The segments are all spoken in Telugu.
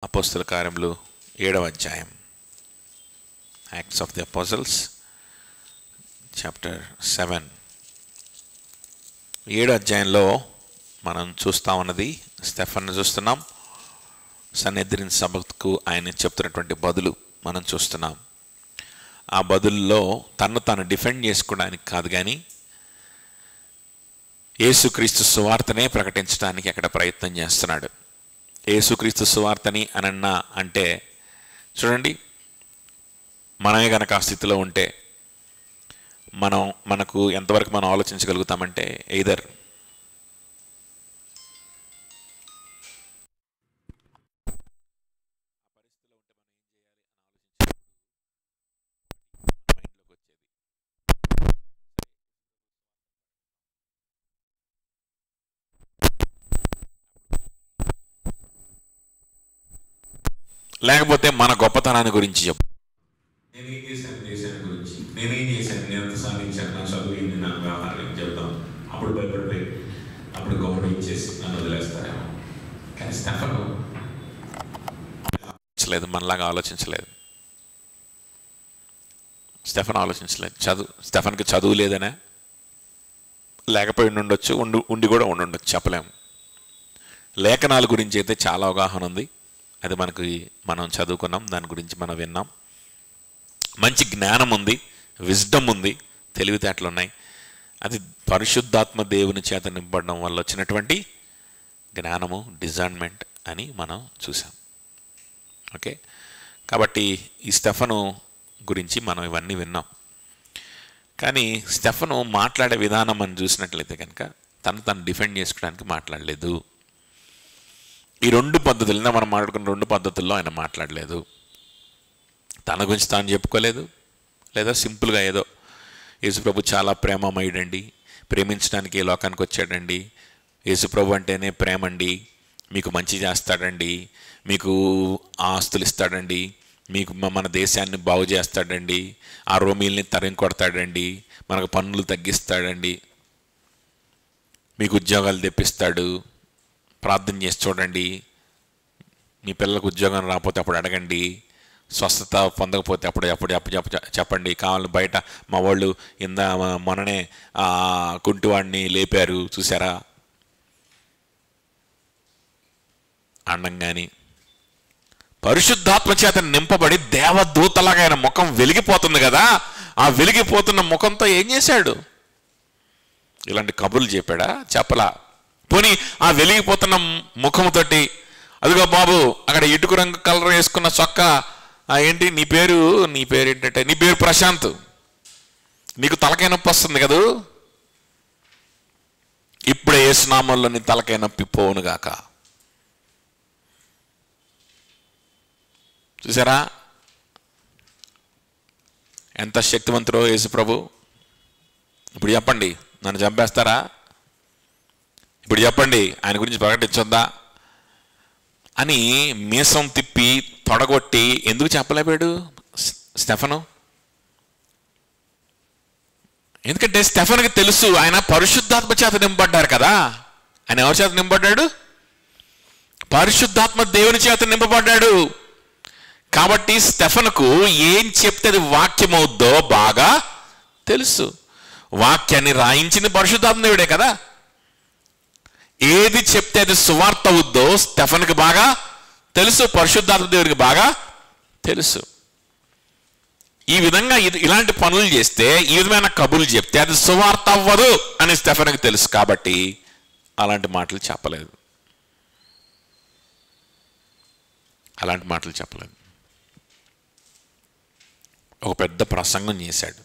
అపోస్తల కార్యములు 7వ అధ్యాయం, యాక్ట్స్ ఆఫ్ ది అపోజల్స్ చాప్టర్ 7. 7వ అధ్యాయంలో మనం చూస్తూ ఉన్నది స్టెఫన్ను చూస్తున్నాం. సన్హెద్రిన్ సభకు ఆయన చెప్తున్నటువంటి బదులు మనం చూస్తున్నాం. ఆ బదుల్లో తను తాను డిఫెండ్ చేసుకోవడానికి కాదు, కానీ యేసుక్రీస్తు సువార్తనే ప్రకటించడానికి అక్కడ ప్రయత్నం చేస్తున్నాడు. యేసుక్రీస్తు సువార్తని అనన్నా అంటే చూడండి, మనమే కనుక ఆ స్థితిలో ఉంటే మనకు ఎంతవరకు మనం ఆలోచించగలుగుతామంటే, ఎయిదర్ లేకపోతే మన గొప్పతనాన్ని గురించి చెప్పు. నేనేం చేశాను దేశాన్ని గురించి, నేనేం చేశాను, నేను ఎంత సాధించాను, నా చదువు ఏంది, నా వ్యవహారం చెప్తాం. అప్పుడు భయపడిపోయి అప్పుడు గౌరవం ఇచ్చేసి నన్ను వదిలేస్తారేమో. కానీ స్టెఫను మనలాగా ఆలోచించలేదు. స్టెఫన్ ఆలోచించలేదు. స్టెఫన్కి చదువు లేదనే, లేకపోయి ఉండొచ్చు, ఉండి కూడా ఉండొచ్చు, చెప్పలేము. లేఖనాల గురించి అయితే చాలా అవగాహన ఉంది. అది మనం చదువుకున్నాం, దాని గురించి మనం విన్నాం. మంచి జ్ఞానం ఉంది, విజ్డమ్ ఉంది, తెలివితేటలు ఉన్నాయి. అది పరిశుద్ధాత్మ దేవుని చేత నింపడం వల్ల వచ్చినటువంటి జ్ఞానము, డిజైన్మెంట్ అని మనం చూసాం. ఓకే, కాబట్టి ఈ స్టెఫను గురించి మనం ఇవన్నీ విన్నాం. కానీ స్టెఫను మాట్లాడే విధానం మనం చూసినట్లయితే కనుక తను డిఫెండ్ చేసుకోవడానికి మాట్లాడలేదు. ఈ రెండు పద్ధతుల్లో మనం మాట్లాడుకున్న రెండు పద్ధతుల్లో ఆయన మాట్లాడలేదు. తన గురించి తాను చెప్పుకోలేదు, లేదా సింపుల్గా ఏదో యేసుప్రభు చాలా ప్రేమమయుడండి, ప్రేమించడానికి ఈ లోకానికి వచ్చాడండి, యేసుప్రభు అంటేనే ప్రేమండి, మీకు మంచి చేస్తాడండి, మీకు ఆస్తులు ఇస్తాడండి, మీకు మన దేశాన్ని బాగు చేస్తాడండి, ఆ రోమీల్ని తరిమి కొడతాడండి, మనకు పన్నులు తగ్గిస్తాడండి, మీకు ఉద్యోగాలు తెప్పిస్తాడు, ప్రార్థన చేసి చూడండి, మీ పిల్లలకు ఉద్యోగం రాకపోతే అప్పుడు అడగండి, స్వస్థత పొందకపోతే అప్పుడు చెప్పండి, కావాలని బయట మా వాళ్ళు మొన్ననే కుంటివాడిని లేపారు చూసారా అండంగాని పరిశుద్ధాత్మ చేత నింపబడి దేవదూతలాగా ఆయన ముఖం వెలిగిపోతుంది కదా, ఆ వెలిగిపోతున్న ముఖంతో ఏం చేశాడు? ఇలాంటి కబుర్లు చెప్పాడా? చెప్పలా. పోనీ ఆ వెలిగిపోతున్న ముఖముతోటి, అదిగో బాబు అక్కడ ఇటుకు రంగు కలర్ వేసుకున్న చొక్కా ఏంటి, నీ పేరు ఏంటంటే, నీ పేరు ప్రశాంత్, నీకు తలకాయ నొప్పి వస్తుంది కదూ, ఇప్పుడే యేసునామంలో నీ తలకాయ నొప్పి పోవునుగాక. చూసారా ఎంత శక్తివంతుడో యేసు ప్రభు. ఇప్పుడు చెప్పండి, నన్ను చంపేస్తారా? ఇప్పుడు చెప్పండి, ఆయన గురించి ప్రకటించొద్దా అని మీసం తిప్పి తొడగొట్టి ఎందుకు చెప్పలేపాడు స్టెఫను? ఎందుకంటే స్టెఫన్కి తెలుసు ఆయన పరిశుద్ధాత్మ చేత నింపబడ్డారు కదా. ఆయన ఎవరి చేత నింపబడ్డాడు? పరిశుద్ధాత్మ దేవుని చేత నింపబడ్డాడు. కాబట్టి స్టెఫన్కు ఏం చెప్తే అది వాక్యం అవుద్దో బాగా తెలుసు. వాక్యాన్ని రాయించింది పరిశుద్ధాత్మ దేవుడే కదా. ఏది చెప్తే అది సువార్త అవుద్దో స్టెఫన్కి బాగా తెలుసు, పరిశుద్ధాత్మ దేవుడికి బాగా తెలుసు. ఈ విధంగా ఇలాంటి పనులు చేస్తే, ఈ విధమైన కబుర్లు చెప్తే అది సువార్త అవ్వదు అని స్టెఫన్కి తెలుసు. కాబట్టి అలాంటి మాటలు చెప్పలేదు. ఒక పెద్ద ప్రసంగం చేశాడు.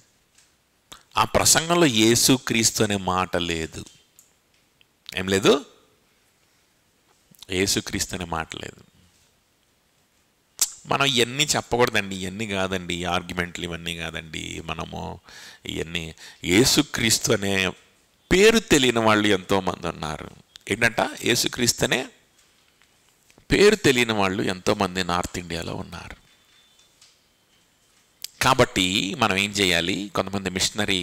ఆ ప్రసంగంలో యేసుక్రీస్తు అనే మాట లేదు. ఏం లేదు? యేసుక్రీస్తు అనే మాట లేదు. మనం ఇవన్నీ చెప్పకూడదండి, ఇవన్నీ కాదండి, ఆర్గ్యుమెంట్లు ఇవన్నీ కాదండి. మనము ఇవన్నీ యేసుక్రీస్తు అనే పేరు తెలియని వాళ్ళు ఎంతోమంది ఉన్నారు. ఏంటంట, యేసుక్రీస్తు అనే పేరు తెలియని వాళ్ళు ఎంతోమంది నార్త్ ఇండియాలో ఉన్నారు. కాబట్టి మనం ఏం చేయాలి? కొంతమంది మిషనరీ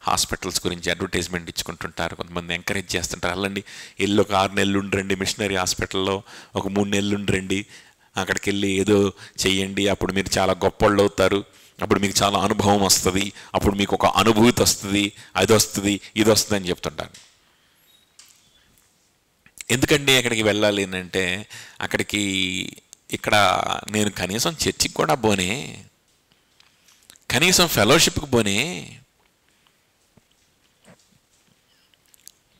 హాస్పిటల్స్ గురించి అడ్వర్టైజ్మెంట్ ఇచ్చుకుంటుంటారు, కొంతమంది ఎంకరేజ్ చేస్తుంటారు. వెళ్ళండి, ఒక 6 నెలలు ఉండరండి మిషనరీ హాస్పిటల్లో, ఒక 3 నెలలు ఉండరండి, అక్కడికి వెళ్ళి ఏదో చెయ్యండి, అప్పుడు మీరు చాలా గొప్పళ్ళు అవుతారు, అప్పుడు మీకు చాలా అనుభవం వస్తుంది, అప్పుడు మీకు ఒక అనుభూతి వస్తుంది, అది వస్తుంది, ఇది వస్తుంది అని చెప్తుంటాను. ఎందుకండి అక్కడికి వెళ్ళాలి అంటే, అక్కడికి ఇక్కడ నేను కనీసం చర్చికి కూడా పోనే, కనీసం ఫెలోషిప్కి పోనే,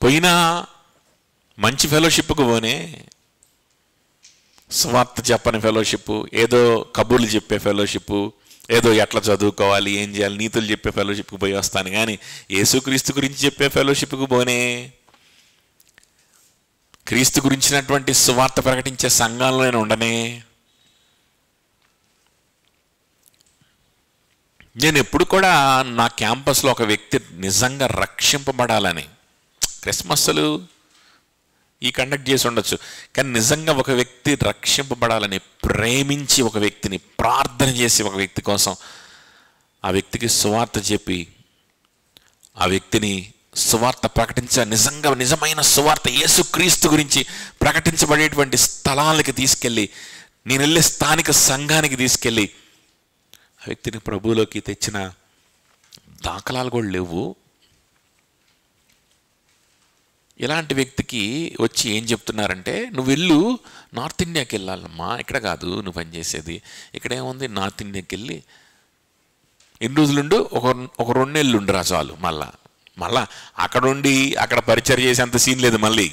పోయినా మంచి ఫెలోషిప్కి పోనే, స్వార్థ చెప్పని ఫెలోషిప్, ఏదో కబుర్లు చెప్పే ఫెలోషిప్, ఏదో ఎట్లా చదువుకోవాలి, ఏం చేయాలి, నీతులు చెప్పే ఫెలోషిప్కి పోయి వస్తాను, కానీ యేసుక్రీస్తు గురించి చెప్పే ఫెలోషిప్కి పోనే, క్రీస్తు గురించినటువంటి సువార్త ప్రకటించే సంఘాల్లో నేను ఉండనే. నేను ఎప్పుడు కూడా నా క్యాంపస్లో ఒక వ్యక్తి నిజంగా రక్షింపబడాలని, క్రిస్మస్లు ఈ కండక్ట్ చేసి ఉండొచ్చు, కానీ నిజంగా ఒక వ్యక్తి రక్షింపబడాలని ప్రేమించి, ఒక వ్యక్తిని ప్రార్థన చేసి, ఒక వ్యక్తి కోసం ఆ వ్యక్తికి సువార్త చెప్పి, ఆ వ్యక్తిని సువార్త నిజంగా నిజమైన సువార్త యేసుక్రీస్తు గురించి ప్రకటించబడేటువంటి స్థలాలకి తీసుకెళ్ళి, నేను వెళ్ళే స్థానిక సంఘానికి తీసుకెళ్ళి ఆ వ్యక్తిని ప్రభువులోకి తెచ్చిన దాఖలాలు కూడా లేవు. ఇలాంటి వ్యక్తికి వచ్చి ఏం చెప్తున్నారంటే, నువ్వు వెళ్ళు నార్త్ ఇండియాకి వెళ్ళాలమ్మా, ఇక్కడ కాదు నువ్వు పనిచేసేది, ఇక్కడేముంది, నార్త్ ఇండియాకి వెళ్ళి ఎన్ని రోజులుండు, ఒక 2 నెలలు ఉండురా చాలు, మళ్ళా అక్కడ ఉండి అక్కడ పరిచయం చేసేంత సీన్ లేదు, మళ్ళీ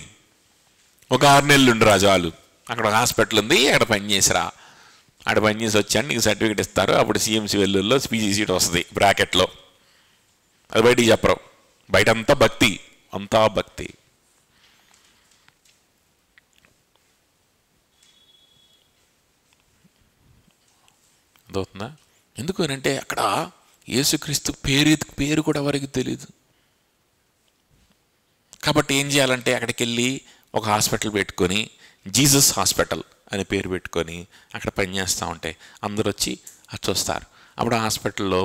ఒక 6 నెలలు ఉండురా చాలు, అక్కడ ఒక హాస్పిటల్ ఉంది, అక్కడ పనిచేసిరా, అక్కడ పనిచేసి వచ్చాను, నీకు సర్టిఫికేట్ ఇస్తారు, అప్పుడు సిఎంసి వెల్లుల్లో పీజీ సీట్ వస్తుంది బ్రాకెట్లో, అది బయటికి చెప్పరు, బయట అంతా భక్తి, అంతా భక్తి. అదవుతుందా? ఎందుకు అంటే అక్కడ యేసుక్రీస్తు పేరు కూడా ఎవరికి తెలియదు. కాబట్టి ఏం చేయాలంటే, అక్కడికి వెళ్ళి ఒక హాస్పిటల్ పెట్టుకొని, జీసస్ హాస్పిటల్ అనే పేరు పెట్టుకొని అక్కడ పనిచేస్తూ ఉంటే అందరూ వచ్చి అది చూస్తారు. అప్పుడు ఆ హాస్పిటల్లో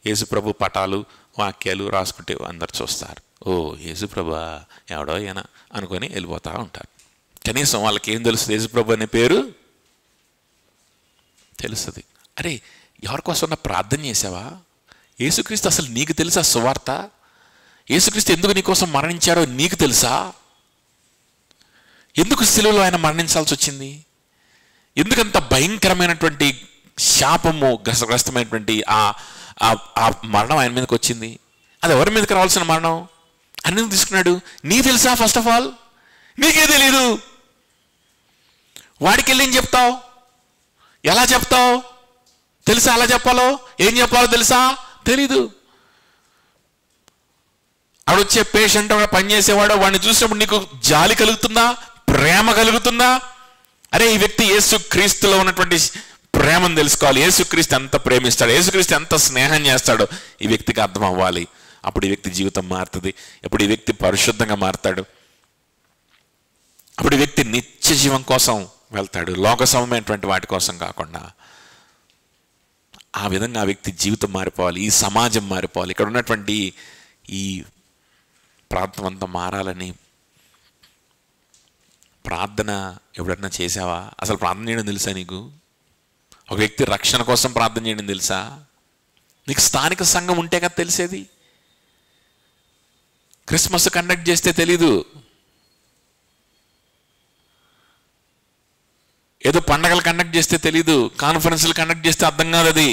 యేసుప్రభు పటాలు, వాక్యాలు రాసుకుంటే అందరు చూస్తారు, ఓ యేసుప్రభా ఎవడో ఈయన అనుకొని వెళ్ళిపోతూ ఉంటారు. కనీసం వాళ్ళకి ఏం తెలుస్తుంది, యేసుప్రభు అనే పేరు తెలుస్తుంది. అరే, ఎవరికోసం ప్రార్థన చేసావా? యేసుక్రీస్తు అసలు నీకు తెలుసా సువార్త? యేసుక్రీస్తు ఎందుకు నీకోసం మరణించాడో నీకు తెలుసా? ఎందుకు శిలువలో ఆయన మరణించాల్సి వచ్చింది? ఎందుకంత భయంకరమైనటువంటి శాపము గ్రస్తమైనటువంటి ఆ మరణం ఆయన మీదకి వచ్చింది? అది ఎవరి మీదకి రావాల్సిన మరణం? ఆయన తీసుకున్నాడు. నీకు తెలుసా? ఫస్ట్ ఆఫ్ ఆల్ నీకే తెలీదు. వాడికి వెళ్ళి ఏం చెప్తావు? ఎలా చెప్తావు? తెలుసా ఎలా చెప్పాలో? ఏం చెప్పాలో తెలుసా? తెలీదు. అక్కడ వచ్చే పేషెంట్, అక్కడ పనిచేసేవాడు, వాడిని చూసినప్పుడు నీకు జాలి కలుగుతుందా? ప్రేమ కలుగుతుందా? అరే, ఈ వ్యక్తి యేసుక్రీస్తులో ఉన్నటువంటి ప్రేమను తెలుసుకోవాలి. యేసుక్రీస్తు ఎంత ప్రేమిస్తాడు, యేసుక్రీస్తు ఎంత స్నేహం చేస్తాడో ఈ వ్యక్తికి అర్థం అవ్వాలి. అప్పుడు ఈ వ్యక్తి జీవితం మారుతుంది. అప్పుడు ఈ వ్యక్తి పరిశుద్ధంగా మారుతాడు. అప్పుడు ఈ వ్యక్తి నిత్య జీవం కోసం వెళ్తాడు, లోక సమమైనటువంటి వాటి కోసం కాకుండా. ఆ విధంగా ఆ వ్యక్తి జీవితం మారిపోవాలి, ఈ సమాజం మారిపోవాలి, ఇక్కడ ఉన్నటువంటి ఈ ప్రాంతం అంతా మారాలని ప్రార్థన ఎప్పుడన్నా చేసావా? అసలు ప్రార్థన చేయడం తెలుసా నీకు? ఒక వ్యక్తి రక్షణ కోసం ప్రార్థన చేయడం తెలుసా? నీకు స్థానిక సంఘం ఉంటే కదా తెలిసేది. క్రిస్మస్ కండక్ట్ చేస్తే తెలీదు, ఏదో పండగలు కండక్ట్ చేస్తే తెలీదు, కాన్ఫరెన్స్లు కండక్ట్ చేస్తే అర్థం కాదు. అది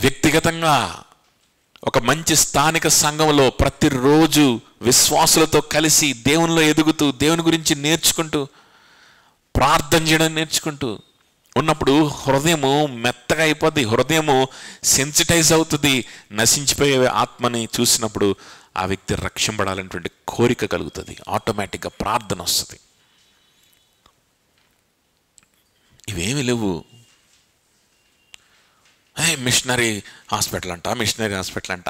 వ్యక్తిగతంగా ఒక మంచి స్థానిక సంఘంలో ప్రతిరోజు విశ్వాసులతో కలిసి దేవునిలో ఎదుగుతూ, దేవుని గురించి నేర్చుకుంటూ, ప్రార్థన చేయడం నేర్చుకుంటూ ఉన్నప్పుడు హృదయము మెత్తగా అయిపోద్ది, హృదయము సెన్సిటైజ్ అవుతుంది. నశించిపోయే ఆత్మని చూసినప్పుడు ఆ వ్యక్తి రక్షింపడాలనేటువంటి కోరిక కలుగుతుంది, ఆటోమేటిక్గా ప్రార్థన వస్తుంది. ఇవేమి లేవు. మిషనరీ హాస్పిటల్ అంట,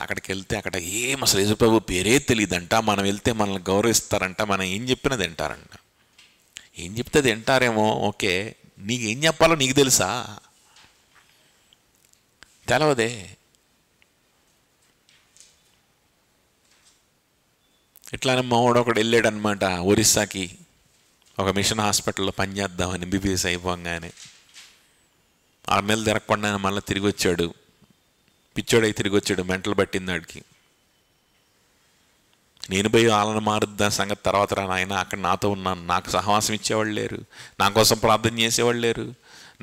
అక్కడికి వెళ్తే అక్కడ ఏం అసలు యేసుప్రభు పేరే తెలియదంట, మనం వెళ్తే మనల్ని గౌరవిస్తారంట, మనం ఏం చెప్పినా తింటారంట. ఏం చెప్తే తింటారేమో, ఓకే, నీకు ఏం చెప్పాలో నీకు తెలుసా? తెలవదే. ఇట్లానే మావాడు ఒకడు వెళ్ళాడనమాట ఒరిస్సాకి. ఒక మిషన్ హాస్పిటల్లో పనిచేద్దామని ఎంబీబీఎస్ అయిపోగానే 6 నెలలు తిరగకుండా మళ్ళీ తిరిగి వచ్చాడు. పిచ్చోడై తిరిగి వచ్చాడు, మెంటలు పట్టింది వాడికి. నేను పోయి వాళ్ళని మారుద్దా సంగతి తర్వాత రా నాయన, అక్కడ నాతో ఉన్నాను, నాకు సహవాసం ఇచ్చేవాళ్ళు లేరు, నా కోసం ప్రార్థన చేసేవాళ్ళు లేరు,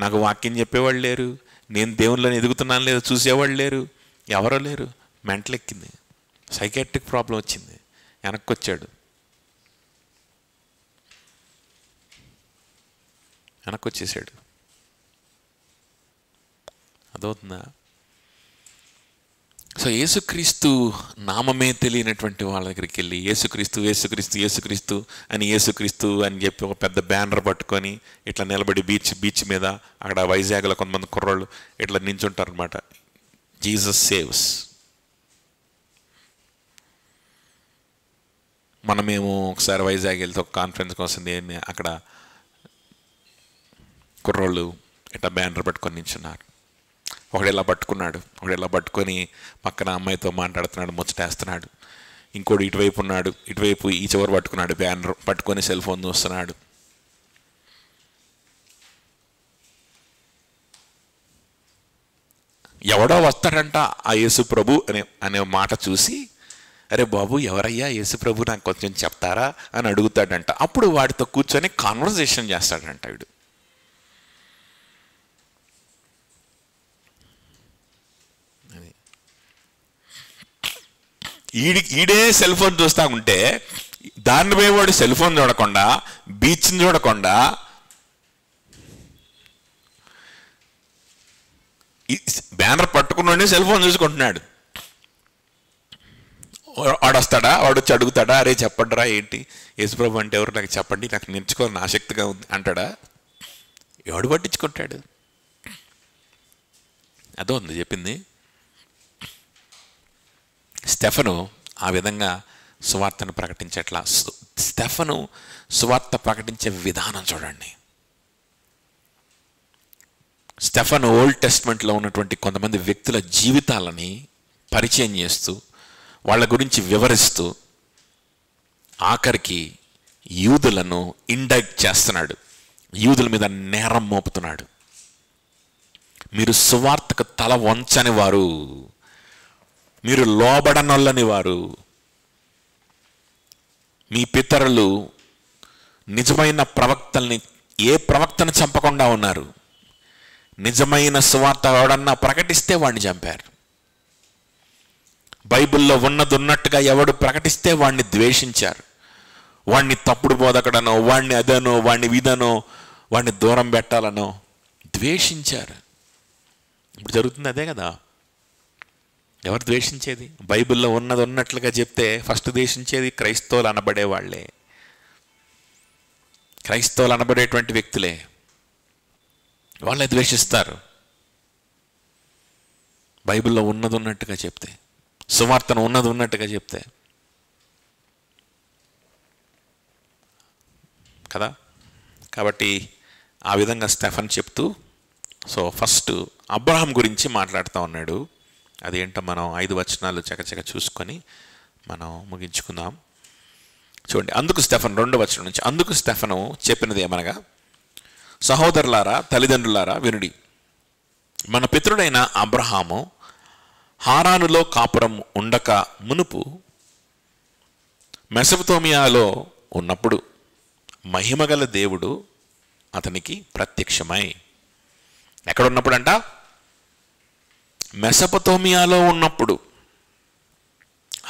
నాకు వాక్యం చెప్పేవాళ్ళు లేరు, నేను దేవుళ్ళని ఎదుగుతున్నాను లేదు చూసేవాళ్ళు లేరు, ఎవరో లేరు. మెంటలు ఎక్కింది, సైకాట్రిక్ ప్రాబ్లం వచ్చింది, వెనక్కి వచ్చాడు. వెనక్కి వచ్చేసాడు. అదవుతుందా? సో యేసుక్రీస్తు నామమే తెలియనటువంటి వాళ్ళ దగ్గరికి వెళ్ళి యేసుక్రీస్తు యేసుక్రీస్తు యేసుక్రీస్తు అని యేసుక్రీస్తు అని చెప్పి ఒక పెద్ద బ్యానర్ పట్టుకొని ఇట్లా నిలబడి బీచ్ మీద అక్కడ వైజాగ్లో కొంతమంది కుర్రోళ్ళు ఇట్లా నించుంటారు అనమాట. Jesus saves. మనమేమో ఒకసారి వైజాగ్ వెళ్తే ఒక కాన్ఫరెన్స్కి వస్తుంది, అక్కడ కుర్రోళ్ళు ఇట్లా బ్యానర్ పట్టుకొని నించున్నారు. ఒకడు ఇలా పట్టుకున్నాడు, ఒకడు ఇలా పట్టుకొని పక్కన అమ్మాయితో మాట్లాడుతున్నాడు, ముచ్చటేస్తున్నాడు. ఇంకోటి ఇటువైపు ఉన్నాడు, ఇటువైపు ఈ చివరి పట్టుకున్నాడు, బ్యానర్ పట్టుకొని సెల్ ఫోన్ చూస్తున్నాడు. ఎవడో వస్తాడంట ఆ యేసు ప్రభు అనే మాట చూసి, అరే బాబు ఎవరయ్యా యేసు ప్రభు నాకు కొంచెం చెప్తారా అని అడుగుతాడంట. అప్పుడు వాడితో కూర్చొని కాన్వర్జేషన్ చేస్తాడంట వీడు. ఈడే సెల్ ఫోన్ చూస్తా ఉంటే దాన్ని పోయి వాడు సెల్ ఫోన్ చూడకుండా, బీచ్ని చూడకుండా బ్యానర్ పట్టుకున్నాడే సెల్ ఫోన్ చూసుకుంటున్నాడు. వాడు వస్తాడా, వాడు వచ్చి అడుగుతాడా, అరే చెప్పండి రా ఏంటి యేసుప్రభు అంటే ఎవరు నాకు చెప్పండి, నాకు నేర్చుకోవాలని ఆసక్తిగా ఉంది అంటాడా? ఎవడు పట్టించుకుంటాడు? అదో ఉంది చెప్పింది. స్టెఫను ఆ విధంగా సువార్తను ప్రకటించట్లా. స్టెఫను సువార్త ప్రకటించే విధానం చూడండి. స్టెఫను ఓల్డ్ టెస్ట్మెంట్లో ఉన్నటువంటి కొంతమంది వ్యక్తుల జీవితాలని పరిచయం చేస్తూ వాళ్ళ గురించి వివరిస్తూ ఆఖరికి యూదులను ఇండైక్ట్ చేస్తున్నాడు, యూదుల మీద నేరం మోపుతున్నాడు. మీరు సువార్తకు తల వంచని వారు, మీరు లోబడనొల్లని వారు, మీ పితరులు నిజమైన ప్రవక్తల్ని ఏ ప్రవక్తను చంపకుండా ఉన్నారు. నిజమైన సువార్త ఎవడన్నా ప్రకటిస్తే వాడిని చంపారు. బైబిల్లో ఉన్నది ఉన్నట్టుగా ఎవడు ప్రకటిస్తే వాడిని ద్వేషించారు. వాడిని తప్పుడు బోధకడనో, వాడిని అదనో, వాడిని విధనో, వాడిని దూరం పెట్టాలనో ద్వేషించారు. ఇప్పుడు జరుగుతుంది అదే కదా. ఎవరు ద్వేషించేది? బైబిల్లో ఉన్నది ఉన్నట్లుగా చెప్తే ఫస్ట్ ద్వేషించేది క్రైస్తవులు అనబడే వాళ్ళే, క్రైస్తవులు అనబడేటువంటి వ్యక్తులే. వాళ్ళే ద్వేషిస్తారు బైబిల్లో ఉన్నది ఉన్నట్టుగా చెప్తే, సువార్తను ఉన్నది ఉన్నట్టుగా చెప్తే కదా. కాబట్టి ఆ విధంగా స్టెఫన్ చెప్తూ, సో ఫస్ట్ అబ్రహాం గురించి మాట్లాడుతూ ఉన్నాడు. అదేంటో మనం 5 వచనాలు చకచక చూసుకొని మనం ముగించుకుందాం. చూడండి, అందుకు స్టెఫన్ 2వ వచనం నుంచి, అందుకు స్టెఫను చెప్పినది ఏమనగా, సహోదరులారా తల్లిదండ్రులారా వినుడి. మన పితరుడైన అబ్రహాము హారానులో కాపురం ఉండక మునుపు మెసొపొతేమియాలో ఉన్నప్పుడు మహిమగల దేవుడు అతనికి ప్రత్యక్షమై, ఎక్కడున్నప్పుడంట? మెసొపొతేమియాలో ఉన్నప్పుడు.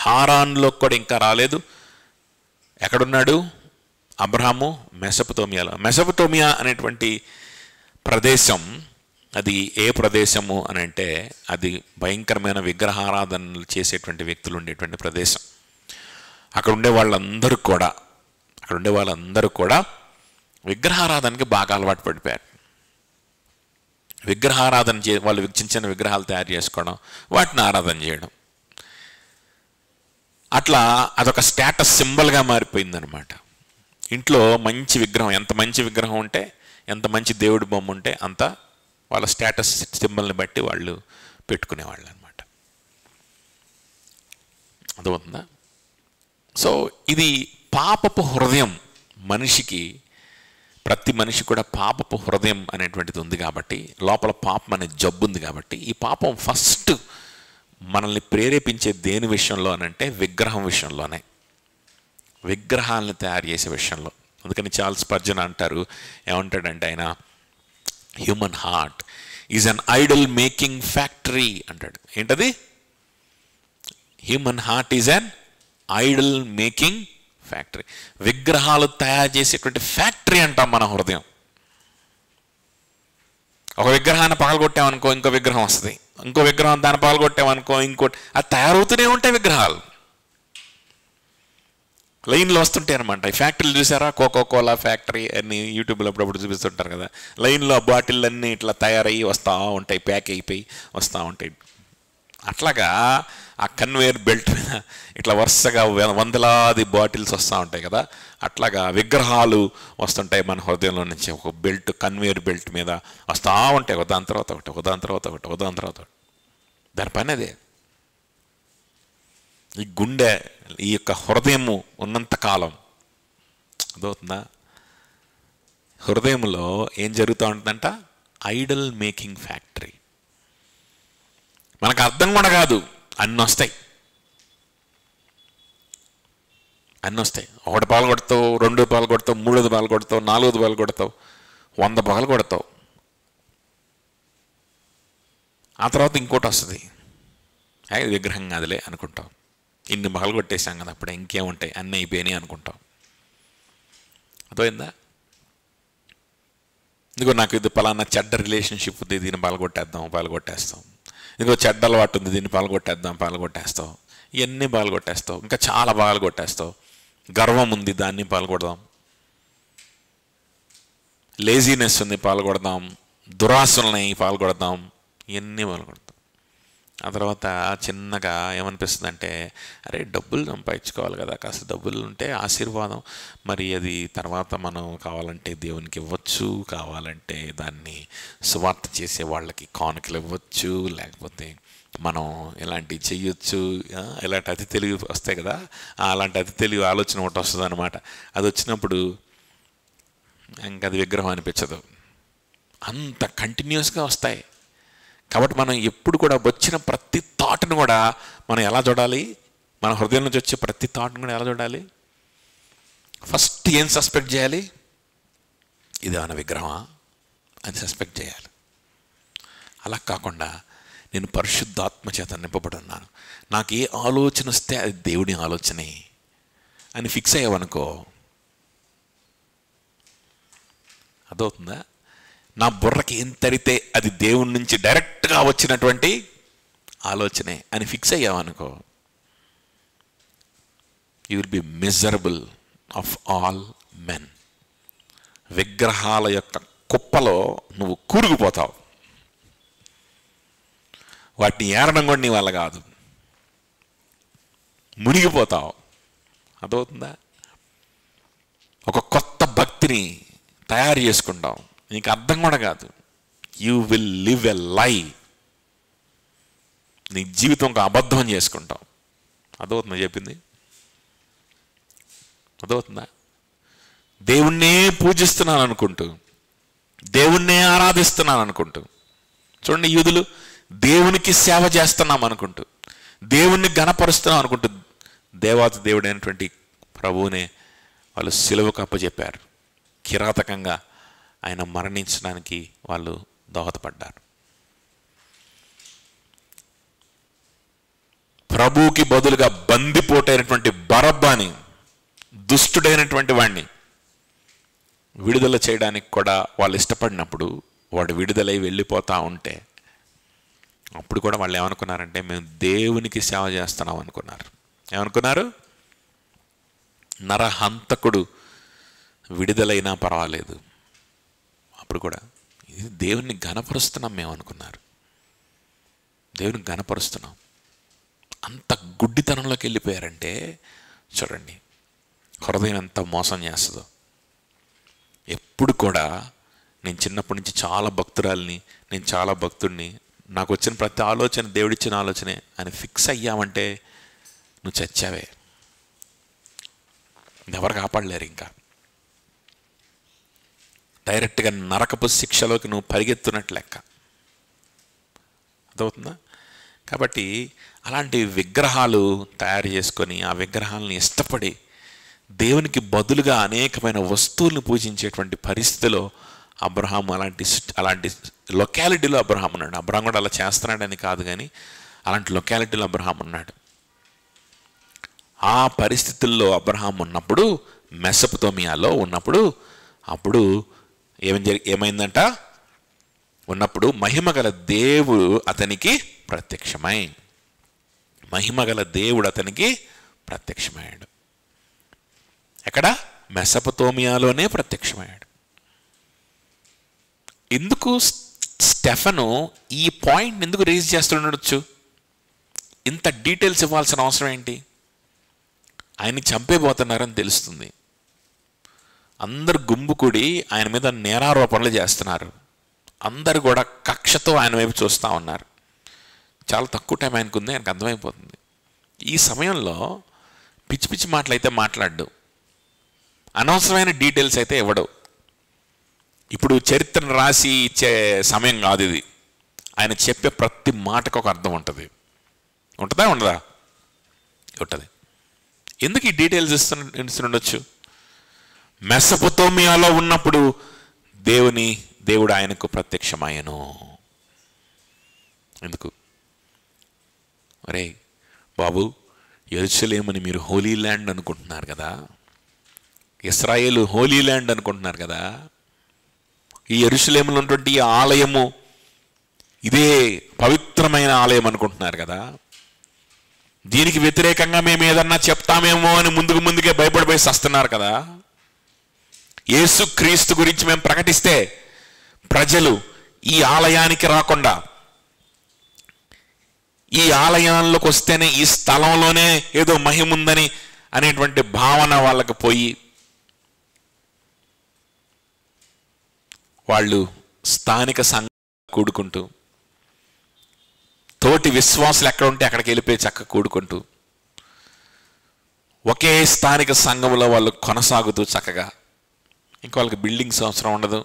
హారాన్లో కూడా ఇంకా రాలేదు. ఎక్కడున్నాడు అబ్రహాము? మెసొపొతేమియాలో. మెసొపొతేమియా అనేటువంటి ప్రదేశం, అది ఏ ప్రదేశము అని అంటే, అది భయంకరమైన విగ్రహారాధనలు చేసేటువంటి వ్యక్తులు ఉండేటువంటి ప్రదేశం. అక్కడ ఉండే వాళ్ళందరూ కూడా విగ్రహారాధనకి బాగా అలవాటు పడిపోయారు. విగ్రహారాధన వాళ్ళు చిన్న చిన్న విగ్రహాలు తయారు చేసుకోవడం, వాటిని ఆరాధన చేయడం, అట్లా అదొక స్టేటస్ సింబల్గా మారిపోయిందనమాట. ఇంట్లో మంచి విగ్రహం, ఎంత మంచి విగ్రహం ఉంటే, ఎంత మంచి దేవుడి బొమ్మ ఉంటే అంత వాళ్ళ స్టేటస్ సింబల్ని బట్టి వాళ్ళు పెట్టుకునేవాళ్ళు అనమాట. అర్థమవుతుందా? సో ఇది పాపపు హృదయం మనిషికి ప్రతి మనిషి కూడా పాపపు హృదయం అనేటువంటిది ఉంది కాబట్టి, లోపల పాపం అనే జబ్బు ఉంది కాబట్టి, ఈ పాపం ఫస్ట్ మనల్ని ప్రేరేపించే దేని విషయంలో అనంటే విగ్రహం విషయంలోనే, విగ్రహాలను తయారు చేసే విషయంలో. అందుకని చార్ల్స్ స్పర్జన్ అంటారు, ఏమంటాడంటే ఆయన, human heart is an idol making factory అంటాడు. ఏంటది? Human heart is an idol making factory. విగ్రహాలు తయారు చేసేటువంటి ఫ్యాక్టరీ అంటాం మన హృదయం. ఒక విగ్రహాన్ని పగలగొట్టామనుకో ఇంకో విగ్రహం వస్తుంది, ఇంకో విగ్రహం దాన్ని పగలగొట్టామనుకో ఇంకోటి, అది తయారవుతూనే ఉంటాయి విగ్రహాలు. లైన్లో వస్తుంటాయి అనమాట. ఈ ఫ్యాక్టరీలు చూసారా, కోకోకోలా ఫ్యాక్టరీ అని యూట్యూబ్లో అప్పుడప్పుడు చూపిస్తుంటారు కదా, లైన్లో బాటిల్ అన్నీ ఇట్లా తయారయ్యి వస్తూ ఉంటాయి, ప్యాక్ అయిపోయి వస్తూ ఉంటాయి. అట్లాగా ఆ కన్వేయర్ బెల్ట్ మీద ఇట్లా వరుసగా వందలాది బాటిల్స్ వస్తూ ఉంటాయి కదా, అట్లాగా విగ్రహాలు వస్తుంటాయి మన హృదయంలో నుంచి. ఒక బెల్ట్, కన్వేయర్ బెల్ట్ మీద వస్తూ ఉంటాయి, ఒకదాని తర్వాత ఒకటి, ఒకదాని తర్వాత ఒకటి, ఒకదాని తర్వాత ఒకటి. దాని పని అదే. ఈ గుండె, ఈ యొక్క హృదయము ఉన్నంతకాలం అదవుతుందా, హృదయంలో ఏం జరుగుతూ ఉంటుందంట? Idol making factory. మనకు అర్థం కూడా కాదు, అన్నీ వస్తాయి, అన్నీ వస్తాయి. ఒకటి పాలు కొడతావు, రెండు పాలు కొడతావు, మూడోది పాలు కొడతావు, నాలుగోది పాలు కొడతావు, 100 పాలు కొడతావు. ఆ తర్వాత ఇంకోటి వస్తుంది, అది విగ్రహం కాదులే అనుకుంటాం. ఇన్ని పగలు కొట్టేసాం కదా, అప్పుడే ఇంకేముంటాయి, అన్నీ అయిపోయినాయి అనుకుంటాం. అర్థమైందా? ఇదిగో నాకు ఇది పలానా చెడ్డ రిలేషన్షిప్ ఉంది, దీన్ని పాల్గొట్టేద్దాం, పాల్గొట్టేస్తాం. ఇదిగో చెడ్డ అలవాటు ఉంది, దీన్ని పాల్గొట్టేద్దాం, పాల్గొట్టేస్తావు. ఇవన్నీ పాల్గొట్టేస్తావు, ఇంకా చాలా బాగా కొట్టేస్తావు. గర్వం ఉంది, దాన్ని పాల్గొడదాం. లేజీనెస్ ఉంది, పాల్గొడదాం. దురాశలున్నాయి, పాల్గొడదాం. ఇవన్నీ పాల్గొడతాం. ఆ తర్వాత చిన్నగా ఏమనిపిస్తుంది అంటే, అరే డబ్బులు సంపాదించుకోవాలి కదా, కాస్త డబ్బులు ఉంటే ఆశీర్వాదం, మరి అది తర్వాత మనం కావాలంటే దేవునికి ఇవ్వచ్చు, కావాలంటే దాన్ని సువార్త చేసే వాళ్ళకి కానుకలు ఇవ్వచ్చు, లేకపోతే మనం ఇలాంటివి చెయ్యొచ్చు, ఇలాంటి అతి తెలివి వస్తాయి కదా, అలాంటి అతి తెలివి ఆలోచన ఒకటి వస్తుంది అనమాట. అది వచ్చినప్పుడు ఇంకా అది విగ్రహం అనిపించదు, అంత కంటిన్యూస్గా వస్తాయి. కాబట్టి మనం ఎప్పుడు కూడా వచ్చిన ప్రతి థాట్ను కూడా మనం ఎలా చూడాలి? మన హృదయం నుంచి వచ్చే ప్రతి థాట్ను కూడా ఎలా చూడాలి? ఫస్ట్ ఏం సస్పెక్ట్ చేయాలి? ఇదేమైనా విగ్రహమా అని సస్పెక్ట్ చేయాలి. అలా కాకుండా నేను పరిశుద్ధాత్మ చేత నింపబడి ఉన్నాను, నాకు ఏ ఆలోచన వస్తే అది దేవుని ఆలోచనే అని ఫిక్స్ అయ్యావనుకో, అదవుతుందా? నా బుర్రకి ఏం తరితే అది దేవుని నుంచి డైరెక్ట్గా వచ్చినటువంటి ఆలోచనే అని ఫిక్స్ అయ్యావనుకో, you will be miserable of all men. విగ్రహాల యొక్క కుప్పలో నువ్వు కూరుకుపోతావు. వాటిని ఏరడం కూడా నీ వల్ల కాదు, మునిగిపోతావు. అదవుతుందా? ఒక కొత్త భక్తిని తయారు చేసుకుంటావు, నీకు అర్థం కూడా కాదు. యూ విల్ లివ్ ఎ లై. నీ జీవితం ఒక అబద్ధం చేసుకుంటావు. అదవుతుందా చెప్పింది? అదవుతుందా? దేవుణ్ణే పూజిస్తున్నాను అనుకుంటూ, దేవుణ్ణే ఆరాధిస్తున్నాను అనుకుంటూ, చూడండి యూదులు దేవునికి సేవ చేస్తున్నాం అనుకుంటూ, దేవుణ్ణి ఘనపరుస్తున్నాం అనుకుంటూ, దేవాతి దేవుడైనటువంటి ప్రభువునే వాళ్ళు సిలువకు అప్పచెప్పారు. కిరాతకంగా ఆయన మరణించడానికి వాళ్ళు దోహదపడ్డారు. ప్రభువుకి బదులుగా బందిపోటైనటువంటి బరబ్బాని, దుష్టుడైనటువంటి వాడిని విడుదల చేయడానికి కూడా వాళ్ళు ఇష్టపడినప్పుడు, వాడు విడుదలై వెళ్ళిపోతూ ఉంటే, అప్పుడు కూడా వాళ్ళు ఏమనుకున్నారంటే మేము దేవునికి సేవ చేస్తున్నాం అనుకున్నారు. ఏమనుకున్నారు? నరహంతకుడు విడుదలైనా పర్వాలేదు, అప్పుడు కూడా ఇది దేవుని ఘనపరుస్తున్నాం మేము అనుకున్నారు. దేవుని ఘనపరుస్తున్నాం. అంత గుడ్డితనంలోకి వెళ్ళిపోయారంటే చూడండి హృదయం ఎంత మోసం చేస్తుందో. ఎప్పుడు కూడా నేను చిన్నప్పటి నుంచి చాలా భక్తురాలిని, నేను చాలా భక్తుడిని, నాకు వచ్చిన ప్రతి ఆలోచన దేవుడిచ్చిన ఆలోచనే అని ఫిక్స్ అయ్యామంటే నువ్వు చచ్చావే, ఎవరు కాపాడలేరు. ఇంకా డైరెక్ట్గా నరకపు శిక్షలోకి నువ్వు పరిగెత్తున్నట్లు లెక్క. అర్థమవుతుందా? కాబట్టి అలాంటి విగ్రహాలు తయారు చేసుకొని ఆ విగ్రహాలను ఇష్టపడి దేవునికి బదులుగా అనేకమైన వస్తువులను పూజించేటువంటి పరిస్థితిలో అబ్రహాం అలాంటి లొకాలిటీలో అబ్రహాం ఉన్నాడు. అబ్రహాం కూడా అలా చేస్తున్నాడని కాదు, కానీ అలాంటి లొకాలిటీలో అబ్రహాం ఉన్నాడు. ఆ పరిస్థితుల్లో అబ్రహాం ఉన్నప్పుడు, మెసొపొతేమియాలో ఉన్నప్పుడు, అప్పుడు ఏమైందంట? ఉన్నప్పుడు మహిమగల దేవుడు అతనికి ప్రత్యక్షమయ్యాడు. ఎక్కడ? మెసొపొతేమియాలోనే ప్రత్యక్షమయ్యాడు. ఎందుకు స్టెఫను ఈ పాయింట్ ఎందుకు రేజ్ చేస్తుండొచ్చు? ఇంత డీటెయిల్స్ ఇవ్వాల్సిన అవసరం ఏంటి? ఆయన్ని చంపేపోతున్నారని తెలుస్తుంది. అందరు గుంపుకూడి ఆయన మీద నేరారోపణలు చేస్తున్నారు. అందరు కూడా కక్షతో ఆయన వైపు చూస్తూ ఉన్నారు. చాలా తక్కువ టైం ఆయనకుంది, ఆయనకు అర్థమైపోతుంది. ఈ సమయంలో పిచ్చి పిచ్చి మాటలు అయితే మాట్లాడు, అనవసరమైన డీటెయిల్స్ అయితే ఇవ్వడు. ఇప్పుడు చరిత్రను రాసి ఇచ్చే సమయం కాదు ఇది. ఆయన చెప్పే ప్రతి మాటకు ఒక అర్థం ఉంటుంది. ఉంటుందా? ఉండదా? ఉంటుంది. ఎందుకు ఈ డీటెయిల్స్ ఇస్తుండొచ్చు? మెసొపొతేమియాలో ఉన్నప్పుడు దేవుడు ఆయనకు ప్రత్యక్షమాయను. ఎందుకు? అరే బాబు, యెరూషలేముని మీరు హోలీ ల్యాండ్ అనుకుంటున్నారు కదా, ఇశ్రాయేలు హోలీ ల్యాండ్ అనుకుంటున్నారు కదా, ఈ యెరూషలేములో ఉన్నటువంటి ఈ ఆలయము ఇదే పవిత్రమైన ఆలయం అనుకుంటున్నారు కదా, దీనికి వ్యతిరేకంగా మేము ఏదన్నా చెప్తామేమో అని ముందుకే భయపడిపోయి వస్తున్నారు కదా. యేసుక్రీస్తు గురించి మేము ప్రకటిస్తే ప్రజలు ఈ ఆలయానికి రాకుండా, ఈ ఆలయంలోకి వస్తేనే ఈ స్థలంలోనే ఏదో మహిమ ఉందని అనేటువంటి భావన వాళ్ళకి పోయి వాళ్ళు స్థానిక సంఘం కూడుకుంటూ, తోటి విశ్వాసులు ఎక్కడ ఉంటే అక్కడికి వెళ్ళిపోయి చక్క కూడుకుంటూ, ఒకే స్థానిక సంఘంలో వాళ్ళు కొనసాగుతూ చక్కగా, ఇంకా వాళ్ళకి బిల్డింగ్స్ అవసరం ఉండదు,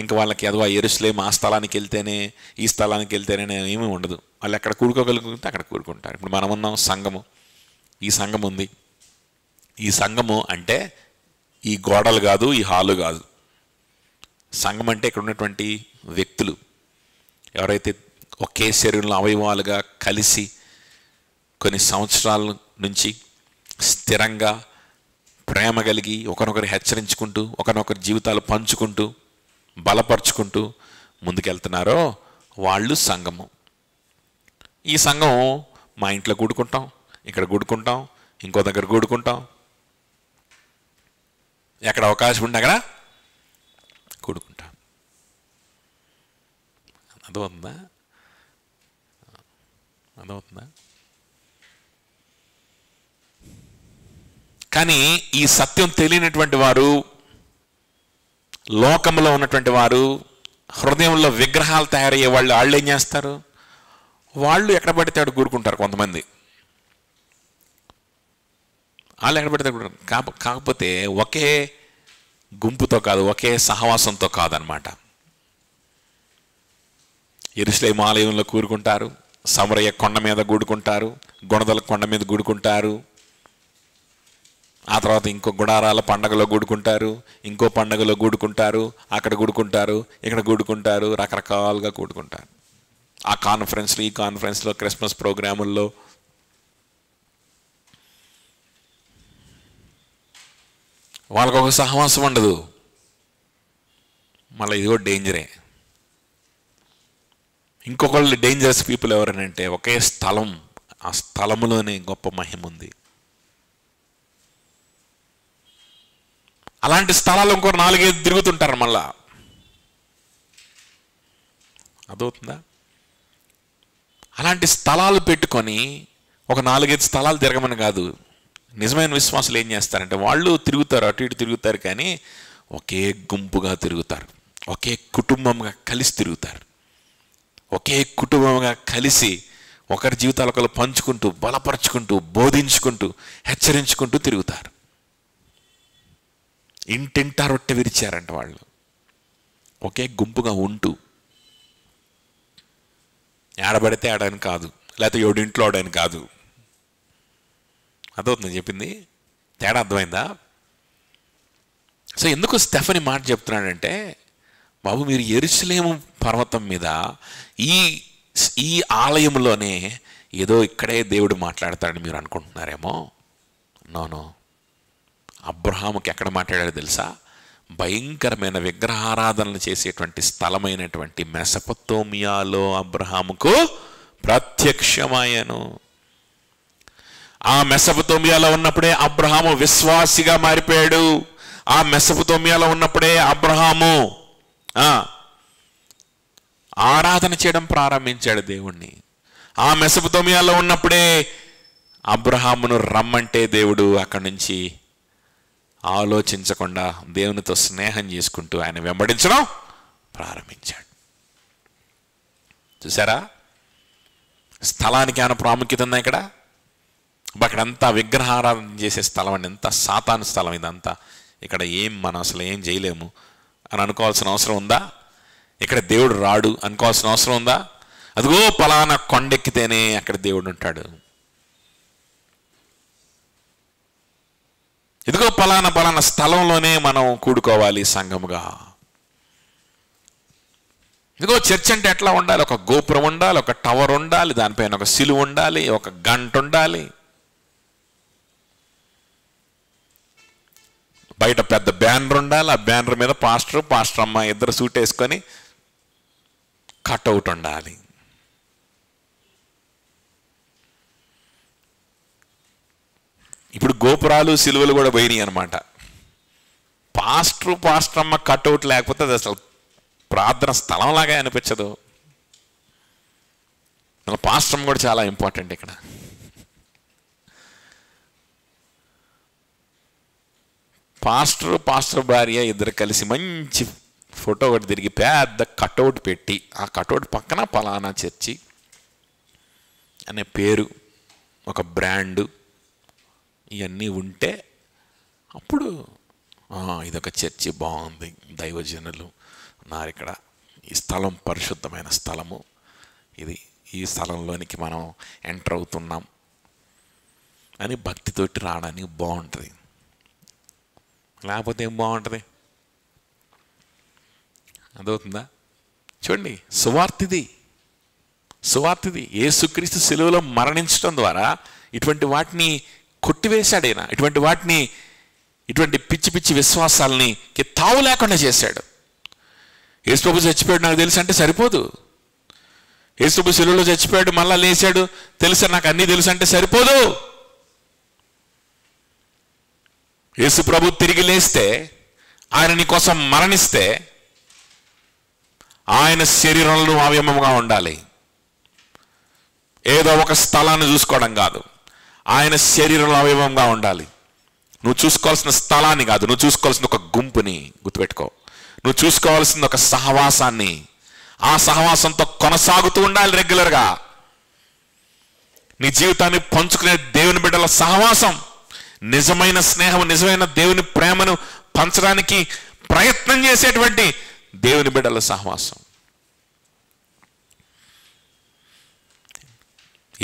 ఇంకా వాళ్ళకి అదో యెరూషలేము ఆ స్థలానికి వెళ్తేనే ఈ స్థలానికి వెళ్తేనే ఏమీ ఉండదు. వాళ్ళు ఎక్కడ కూడుకోగలుగుతుంటే అక్కడ కూడుకుంటారు. ఇప్పుడు మనం ఉన్నాం సంఘము, ఈ సంఘం ఉంది. ఈ సంఘము అంటే ఈ గోడలు కాదు, ఈ హాలు కాదు. సంఘం అంటే ఇక్కడ ఉన్నటువంటి వ్యక్తులు ఎవరైతే ఒకే శరీరంలో అవయవాలుగా కలిసి కొన్ని సంవత్సరాల నుంచి స్థిరంగా ప్రేమ కలిగి ఒకరినొకరు హెచ్చరించుకుంటూ ఒకరినొకరి జీవితాలు పంచుకుంటూ బలపరుచుకుంటూ ముందుకెళ్తున్నారో వాళ్ళు సంఘము. ఈ సంఘం మా ఇంట్లో కూడుకుంటాం, ఇక్కడ కూడుకుంటాం, ఇంకో దగ్గర కూడుకుంటాం, ఎక్కడ అవకాశం ఉంటే అక్కడ కూడుకుంటాం. అర్థమవుతుందా? కానీ ఈ సత్యం తెలియనటువంటి వారు, లోకంలో ఉన్నటువంటి వారు, హృదయంలో విగ్రహాలు తయారయ్యే వాళ్ళు ఏం చేస్తారు? వాళ్ళు ఎక్కడ పడితే అక్కడ కూరుకుంటారు. కొంతమంది వాళ్ళు ఎక్కడ పడితే కాకపోతే ఒకే గుంపుతో కాదు, ఒకే సహవాసంతో కాదనమాట. యెరూషలేము ఆలయంలో కూరుకుంటారు, సమరయ కొండ మీద కూడుకుంటారు, గుణదల కొండ మీద కూడుకుంటారు, ఆ తర్వాత ఇంకో గుడారాల పండగలో కూడుకుంటారు, ఇంకో పండగలో కూడుకుంటారు, అక్కడ కూడుకుంటారు, ఇక్కడ కూడుకుంటారు, రకరకాలుగా కూడుకుంటారు. ఆ కాన్ఫరెన్స్లో, ఈ కాన్ఫరెన్స్లో, క్రిస్మస్ ప్రోగ్రాముల్లో. వాళ్ళకు ఒక సహవాసం ఉండదు. మళ్ళీ ఇదిగో డేంజరే. ఇంకొకళ్ళు డేంజరస్ పీపుల్ ఎవరనంటే ఒకే స్థలం, ఆ స్థలములోనే గొప్ప మహిమ ఉంది. అలాంటి స్థలాలు ఇంకో 4-5 తిరుగుతుంటారు మళ్ళా. అదవుతుందా? అలాంటి స్థలాలు పెట్టుకొని ఒక 4-5 స్థలాలు తిరగమని కాదు. నిజమైన విశ్వాసులు ఏం చేస్తారంటే వాళ్ళు తిరుగుతారు, అటు ఇటు తిరుగుతారు, కానీ ఒకే గుంపుగా తిరుగుతారు, ఒకే కుటుంబంగా కలిసి తిరుగుతారు, ఒకే కుటుంబంగా కలిసి ఒకరి జీవితాలు ఒకరు పంచుకుంటూ బలపరుచుకుంటూ బోధించుకుంటూ హెచ్చరించుకుంటూ తిరుగుతారు. ఇంటింటా రొట్టె విరిచారంట వాళ్ళు. ఒకే గుంపుగా ఉంటూ, ఏడబడితే ఆడని కాదు, లేకపోతే ఎవడింట్లో ఆడని కాదు. అదవుతుంది చెప్పింది, తేడా అర్థమైందా? సో ఎందుకు స్టెఫనీ మాట చెప్తున్నాడంటే, బాబు మీరు యెరూషలేము పర్వతం మీద ఈ ఆలయంలోనే ఏదో ఇక్కడే దేవుడు మాట్లాడతాడని మీరు అనుకుంటున్నారేమో. నో, అబ్రహాముకి ఎక్కడ మాట్లాడాడో తెలుసా? భయంకరమైన విగ్రహారాధనలు చేసేటువంటి స్థలమైనటువంటి మెసొపొతేమియాలో అబ్రహాముకు ప్రత్యక్షమయ్యాను. ఆ మెసొపొతేమియాలో ఉన్నప్పుడే అబ్రహాము విశ్వాసిగా మారిపోయాడు. ఆ మెసొపొతేమియాలో ఉన్నప్పుడే అబ్రహాము ఆరాధన చేయడం ప్రారంభించాడు దేవుణ్ణి. ఆ మెసొపొతేమియాలో ఉన్నప్పుడే అబ్రహామును రమ్మంటే దేవుడు అక్కడి నుంచి ఆలోచించకుండా దేవునితో స్నేహం చేసుకుంటూ ఆయన వెంబడించడం ప్రారంభించాడు. చూసారా, స్థలానికి ఏమైనా ప్రాముఖ్యత ఉందా ఇక్కడ? అక్కడంతా విగ్రహారాధన చేసే స్థలం అండి, ఎంత సాతాను స్థలం ఇదంతా. ఇక్కడ మనం అసలు ఏం చేయలేము అని అనుకోవాల్సిన అవసరం ఉందా? ఇక్కడ దేవుడు రాడు అనుకోవాల్సిన అవసరం ఉందా? అదిగో పలానా కొండెక్కితేనే అక్కడ దేవుడు ఉంటాడు, ఇదిగో పలానా స్థలంలోనే మనం కూడుకోవాలి సంఘముగా. ఇదిగో చర్చ్ అంటే ఎట్లా ఉండాలి? ఒక గోపురం ఉండాలి, ఒక టవర్ ఉండాలి, దానిపైన ఒక సిలువ ఉండాలి, ఒక గంట ఉండాలి, బయట పెద్ద బ్యానర్ ఉండాలి, ఆ బ్యానర్ మీద పాస్టర్ అమ్మ ఇద్దరు సూట్ వేసుకొని కట్అవుట్ ఉండాలి. ఇప్పుడు గోపురాలు సిలువలు కూడా పోయినాయి అనమాట. పాస్టర్ అమ్మ కట్అవుట్ లేకపోతే అది అసలు ప్రార్థన స్థలంలాగా అనిపించదు. పాస్టర్ అమ్మ కూడా చాలా ఇంపార్టెంట్ ఇక్కడ. పాస్టర్ భార్య ఇద్దరు కలిసి మంచి ఫోటో ఒకటి తిరిగి పెద్ద కట్అవుట్ పెట్టి, ఆ కట్అవుట్ పక్కన పలానా చర్చి అనే పేరు, ఒక బ్రాండు, ఇవన్నీ ఉంటే అప్పుడు ఇదొక చర్చి బాగుంది, దైవజనులు ఉన్నారు ఇక్కడ, ఈ స్థలం పరిశుద్ధమైన స్థలము, ఈ స్థలంలోనికి మనం ఎంటర్ అవుతున్నాం అని భక్తితోటి రావడానికి బాగుంటుంది. లేకపోతే ఏం బాగుంటుంది? అదవుతుందా? చూడండి, సువార్తిది యేసుక్రీస్తు సిలువలో మరణించడం ద్వారా ఇటువంటి వాటిని కొట్టివేశాడు ఆయన. ఇటువంటి పిచ్చి విశ్వాసాలని తావు లేకుండా చేశాడు. యేసుప్రభు చచ్చిపోయాడు నాకు తెలుసు అంటే సరిపోదు. యేసుప్రభు సిలువలో చచ్చిపోయాడు మళ్ళా లేచాడు తెలుసా, నాకు అన్నీ తెలుసు అంటే సరిపోదు. యేసుప్రభు తిరిగి లేస్తే, ఆయన నీ కోసం మరణిస్తే, ఆయన శరీరంలో అవయవముగా ఉండాలి. ఏదో ఒక స్థలాన్ని చూసుకోవడం కాదు, ఆయన శరీరంలో అవయవంగా ఉండాలి. నువ్వు చూసుకోవాల్సిన స్థలాన్ని కాదు, నువ్వు చూసుకోవాల్సిన ఒక గుంపుని గుర్తుపెట్టుకో. నువ్వు చూసుకోవాల్సిన ఒక సహవాసాన్ని, ఆ సహవాసంతో కొనసాగుతూ ఉండాలి రెగ్యులర్గా. నీ జీవితాన్ని పంచుకునే దేవుని బిడ్డల సహవాసం, నిజమైన స్నేహం, నిజమైన దేవుని ప్రేమను పంచడానికి ప్రయత్నం చేసేటువంటి దేవుని బిడ్డల సహవాసం.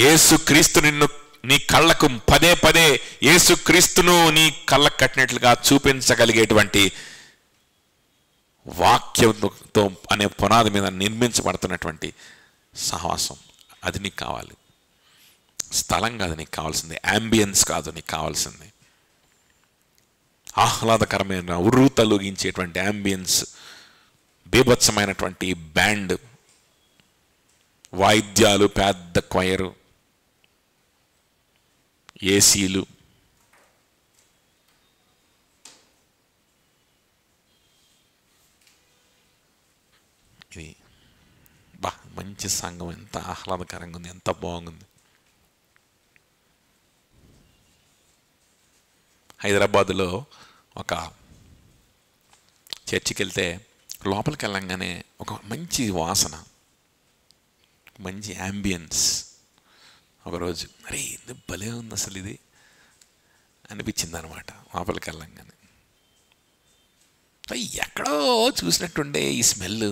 యేసుక్రీస్తు నిన్ను నీ కళ్ళకు పదే యేసుక్రీస్తును నీ కళ్ళకు కట్టినట్లుగా చూపించగలిగేటువంటి వాక్యంతో అనే పునాది మీద నిర్మించబడుతున్నటువంటి సహవాసం, అది నీకు కావాలి. స్థలం కాదు నీకు కావాల్సింది, యాంబియన్స్ కాదు నీకు కావాల్సింది, ఆహ్లాదకరమైన ఉర్రూతలూగించేటువంటి యాంబియన్స్, బీభత్సమైనటువంటి బ్యాండ్, వాయిద్యాలు, పెద్ద క్వైరు, ఏసీలు, ఇది మంచి సంఘం, ఎంత ఆహ్లాదకరంగా ఉంది, ఎంత బాగుంది. హైదరాబాదులో ఒక చర్చికి వెళ్తే లోపలికి వెళ్ళంగానే ఒక మంచి వాసన, మంచి యాంబియన్స్. ఒకరోజు అరే ఇది భలే ఉంది అసలు ఇది అనిపించింది అనమాట లోపలికి వెళ్ళంగానే. ఎక్కడో చూసినట్టుండే ఈ స్మెల్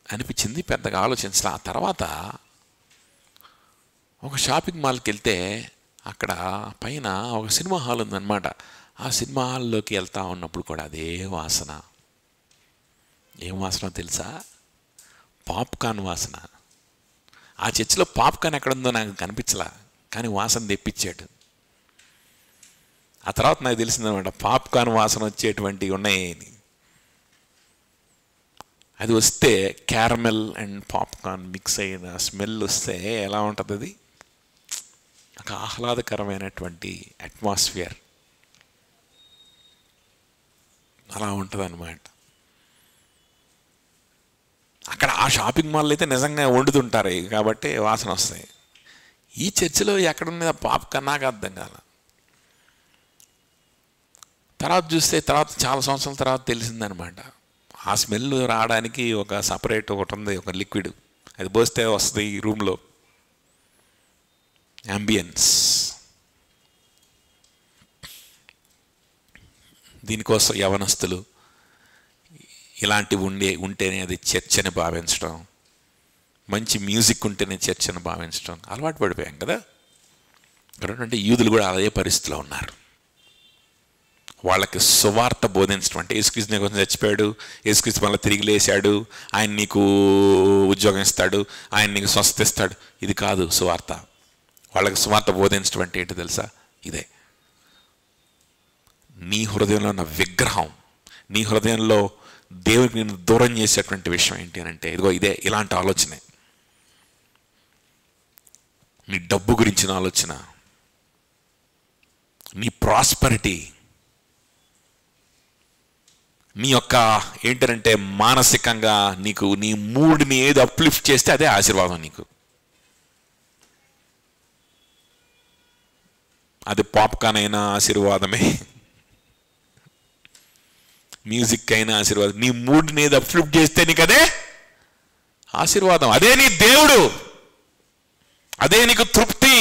అనిపించింది, పెద్దగా ఆలోచించాలి. ఆ తర్వాత ఒక షాపింగ్ మాల్కి వెళ్తే అక్కడ పైన ఒక సినిమా హాల్ ఉందన్నమాట. ఆ సినిమా హాల్లోకి వెళ్తా ఉన్నప్పుడు కూడా అదే వాసన. ఏం వాసన తెలుసా? పాప్కార్న్ వాసన. ఆ చర్చిలో పాప్కార్న్ ఎక్కడుందో నాకు కనిపించలా, కానీ వాసన తెప్పించాడు. ఆ తర్వాత నాకు తెలిసిందనమాట, పాప్కార్న్ వాసన వచ్చేటువంటివి ఉన్నాయని. అది వస్తే క్యారమెల్ అండ్ పాప్కార్న్ మిక్స్ అయిన స్మెల్ వస్తే ఎలా ఉంటుంది? అది ఒక ఆహ్లాదకరమైనటువంటి అట్మాస్ఫియర్ అలా ఉంటుంది అన్నమాట. అక్కడ ఆ షాపింగ్ మాల్ అయితే నిజంగా వండుతుంటారు కాబట్టి వాసన వస్తాయి. ఈ చర్చిలో ఎక్కడున్నది పాప్కార్న్ నాకు అర్థం కాల. తర్వాత చూస్తే చాలా సంవత్సరాల తర్వాత తెలిసిందనమాట, ఆ స్మెల్ రావడానికి ఒక సపరేట్ ఒకటి ఉంది, ఒక లిక్విడ్. అది పోస్తే వస్తుంది ఈ రూమ్లో అంబియన్స్. దీనికోసం యవనస్తులు ఇలాంటివి ఉంటేనే అది చర్చ్ అని భావించడం, మంచి మ్యూజిక్ ఉంటేనే చర్చ్ అని భావించడం అలవాటు పడిపోయాం కదా. అంటే యూదులు కూడా అదే పరిస్థితిలో ఉన్నారు. వాళ్ళకి సువార్త బోధించడం అంటే యేసుక్రీస్తు నీకోసం చచ్చిపోయాడు, యేసుక్రీస్తు మళ్ళీ తిరిగి లేశాడు, ఆయన నీకు ఉద్యోగం ఇస్తాడు, ఆయన నీకు స్వస్థత ఇస్తాడు, ఇది కాదు సువార్త. వాళ్ళకి సువార్త బోధించడం అంటే ఏంటి తెలుసా? ఇదే. నీ హృదయంలో ఉన్న విగ్రహం, నీ హృదయంలో దేవుడికి నేను దూరం చేసేటువంటి విషయం ఏంటి అని అంటే ఇదిగో ఇదే, ఇలాంటి ఆలోచనే. నీ డబ్బు గురించిన ఆలోచన, నీ ప్రాస్పరిటీ, నీ యొక్క ఏంటంటే మానసికంగా నీకు నీ మూడ్ని ఏది అప్లిఫ్ట్ చేస్తే అదే ఆశీర్వాదం నీకు. అది పాప్కార్న్ అయినా ఆశీర్వాదమే, మ్యూజిక్ అయినా ఆశీర్వాదం. నీ మూడ్ని ఏది అప్లిఫ్ట్ చేస్తే నీకు అదే ఆశీర్వాదం, అదే నీ దేవుడు, అదే నీకు తృప్తి.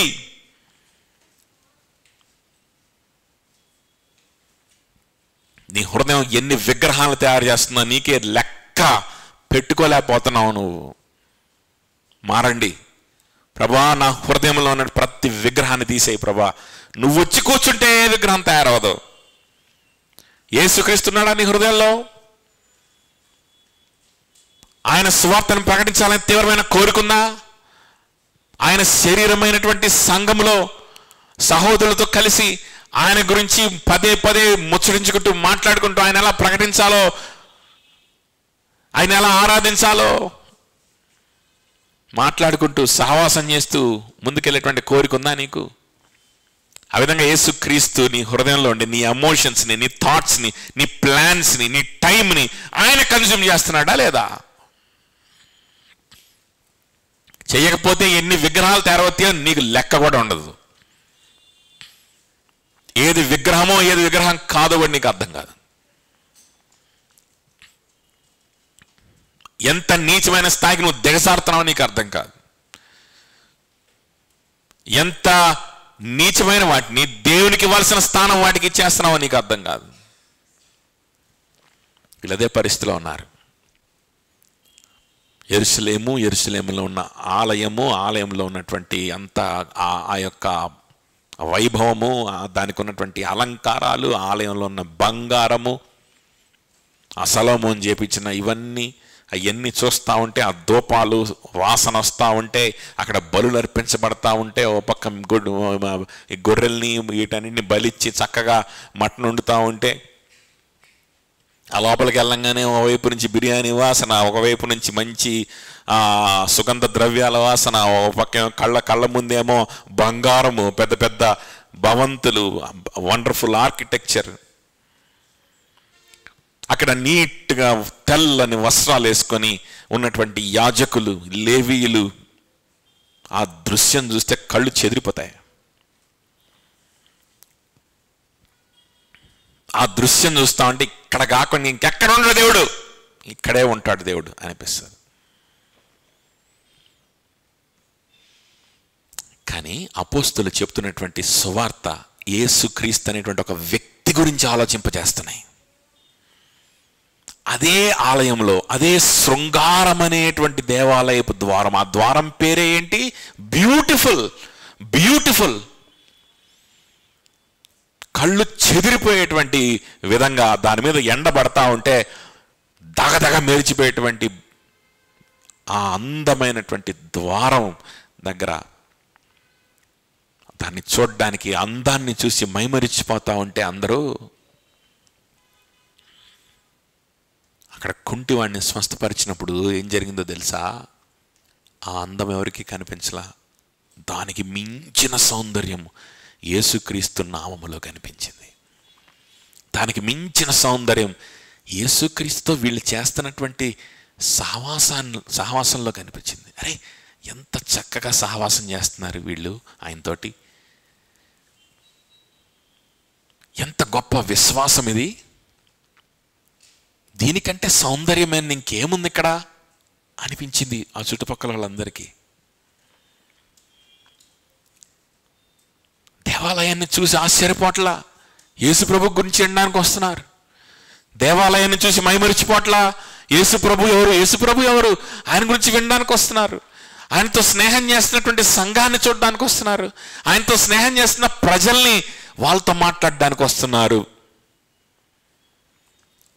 నీ హృదయం ఎన్ని విగ్రహాలు తయారు చేస్తుందో నీకే లెక్క పెట్టుకోలేకపోతున్నావు నువ్వు. మారండి ప్రభా, నా హృదయంలో ఉన్న ప్రతి విగ్రహాన్ని తీసేయి ప్రభా. నువ్వు వచ్చి కూర్చుంటే ఏ విగ్రహం తయారవదు. యేసుక్రీస్తున్నాడా నీ హృదయంలో? ఆయన సువార్తను ప్రకటించాలని తీవ్రమైన కోరుకుందా? ఆయన శరీరమైనటువంటి సంఘములో సహోదరులతో కలిసి ఆయన గురించి పదే పదే ముచ్చరించుకుంటూ మాట్లాడుకుంటూ ఆయన ఎలా ప్రకటించాలో, ఆయన ఎలా ఆరాధించాలో మాట్లాడుకుంటూ సహవాసం చేస్తూ ముందుకెళ్ళేటువంటి కోరిక ఉందా నీకు? ఆ విధంగా యేసుక్రీస్తు నీ హృదయంలో ఉండి నీ ఎమోషన్స్ని, నీ థాట్స్ని, నీ ప్లాన్స్ని, నీ టైంని ఆయన కన్జ్యూమ్ చేస్తున్నాడా లేదా? చేయకపోతే ఎన్ని విగ్రహాలు తయారవుతాయో నీకు లెక్క కూడా ఉండదు. ఏది విగ్రహమో ఏది విగ్రహం కాదో అని నీకు అర్థం కాదు. ఎంత నీచమైన స్థాయికి నువ్వు దిగజారుతున్నావో నీకు అర్థం కాదు. ఎంత నీచమైన వాటిని దేవునికి ఇవ్వాల్సిన స్థానం వాటికి ఇచ్చేస్తున్నావో నీకు అర్థం కాదు. వీళ్ళదే పరిస్థితిలో ఉన్నారు. యెరూషలేములో ఉన్న ఆలయంలో ఉన్నటువంటి అంత ఆ యొక్క వైభవము, దానికి ఉన్నటువంటి అలంకారాలు, ఆలయంలో ఉన్న బంగారము, ఆ సొలొమోను చేపించిన అవన్నీ చూస్తూ ఉంటే, ఆ ధూపాలు వాసన వస్తూ ఉంటే, అక్కడ బలులు అర్పించబడతా ఉంటే, ఓ పక్క గొర్రెల్ని వీటన్నిటిని బలిచ్చి చక్కగా మటన్ వండుతూ ఉంటే, ఆ లోపలికి వెళ్ళంగానే ఒకవైపు నుంచి బిర్యానీ వాసన, ఒకవైపు నుంచి మంచి సుగంధ ద్రవ్యాల వాసన, ఒక పక్క కళ్ళ ముందేమో బంగారము, పెద్ద పెద్ద భవంతులు, వండర్ఫుల్ ఆర్కిటెక్చర్. అక్కడ నీట్గా తెల్లని వస్త్రాలు వేసుకొని ఉన్నటువంటి యాజకులు, లేవీయులు, ఆ దృశ్యం చూస్తే కళ్ళు చెదిరిపోతాయి. ఆ దృశ్యం చూస్తా ఉంటే ఇక్కడ కాకుండా ఇంకెక్కడ ఉండడు దేవుడు, ఇక్కడే ఉంటాడు దేవుడు అనిపిస్తుంది. కానీ అపోస్తులు చెప్తున్నటువంటి సువార్త యేసుక్రీస్తు అనేటువంటి ఒక వ్యక్తి గురించి ఆలోచింపజేస్తున్నాయి. అదే ఆలయంలో అదే శృంగారం అనేటువంటి దేవాలయపు ద్వారం, ఆ ద్వారం పేరే ఏంటి? బ్యూటిఫుల్. బ్యూటిఫుల్. కళ్ళు చెదిరిపోయేటువంటి విధంగా దాని మీద ఎండబడతా ఉంటే దగదగ మెరిచిపోయేటువంటి ఆ అందమైనటువంటి ద్వారం దగ్గర దాన్ని చూడడానికి, అందాన్ని చూసి మైమరిచిపోతా ఉంటే అందరూ అక్కడ కుంటివాడిని స్వస్థపరిచినప్పుడు ఏం జరిగిందో తెలుసా? ఆ అందం ఎవరికి కనిపించలా. దానికి మించిన సౌందర్యం యేసుక్రీస్తు నామములో కనిపించింది. దానికి సౌందర్యం యేసుక్రీస్తు వీళ్ళు చేస్తున్నటువంటి సహవాసంలో కనిపించింది. అరే, ఎంత చక్కగా సహవాసం చేస్తున్నారు వీళ్ళు ఆయనతోటి, ఎంత గొప్ప విశ్వాసం ఇది, దీనికంటే సౌందర్యమైన ఇంకేముంది ఇక్కడ అనిపించింది ఆ చుట్టుపక్కల వాళ్ళందరికీ. దేవాలయాన్ని చూసి ఆశ్చర్యపోట్ల యేసు ప్రభు గురించి వినడానికి వస్తున్నారు. దేవాలయాన్ని చూసి మైమరిచిపోట్ల యేసు ప్రభు ఎవరు, యేసు ప్రభు ఎవరు, ఆయన గురించి వినడానికి వస్తున్నారు. ఆయనతో స్నేహం చేస్తున్నటువంటి సంఘాన్ని చూడడానికి వస్తున్నారు. ఆయనతో స్నేహం చేస్తున్న ప్రజల్ని వాళ్ళతో మాట్లాడడానికి వస్తున్నారు.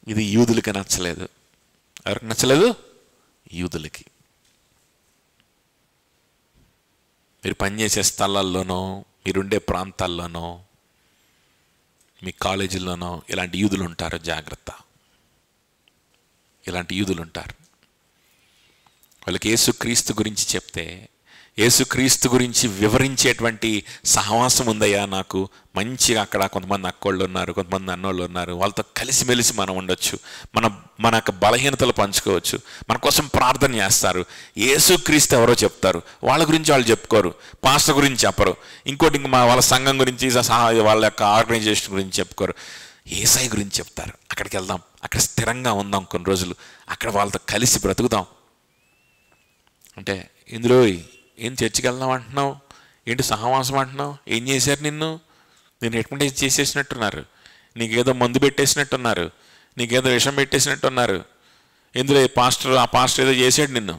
ఇది యూదులకి నచ్చలేదు. ఎవరికి నచ్చలేదు? యూదులకి. మీరు పనిచేసే స్థలాల్లోనో, మీరుండే ప్రాంతాల్లోనో, మీ కాలేజీల్లోనో ఇలాంటి యూదులు ఉంటారు. జాగ్రత్త. ఇలాంటి యూదులు ఉంటారు. వాళ్ళకి యేసుక్రీస్తు గురించి చెప్తే, యేసుక్రీస్తు గురించి వివరించేటువంటి సహవాసం ఉందయ్యా నాకు. మంచిగా అక్కడ కొంతమంది అక్కోళ్ళు ఉన్నారు, కొంతమంది అన్నోళ్ళు ఉన్నారు. వాళ్ళతో కలిసిమెలిసి మనం ఉండొచ్చు, మన యొక్క బలహీనతలు పంచుకోవచ్చు, మన కోసం ప్రార్థన చేస్తారు. యేసుక్రీస్తు ఎవరో చెప్తారు, వాళ్ళ గురించి వాళ్ళు చెప్పుకోరు. పాస్టర్ గురించి చెప్పరు, ఇంకోటి వాళ్ళ సంఘం గురించి, వాళ్ళ యొక్క ఆర్గనైజేషన్ గురించి చెప్పుకోరు. యేసయ్య గురించి చెప్తారు. అక్కడికి వెళ్దాం, అక్కడ స్థిరంగా ఉందాం కొన్ని రోజులు, అక్కడ వాళ్ళతో కలిసి బ్రతుకుదాం. అంటే ఇందులో ఏం చర్చికి వెళ్దాం అంటున్నావు, ఏంటి సహవాసం అంటున్నావు, ఏం చేశారు నిన్ను ఎటువంటి చేసేసినట్టున్నారు, నీకేదో మందు పెట్టేసినట్టున్నారు, నీకేదో విషం పెట్టేసినట్టున్నారు, ఇందులో ఆ పాస్టర్ ఏదో చేశాడు నిన్ను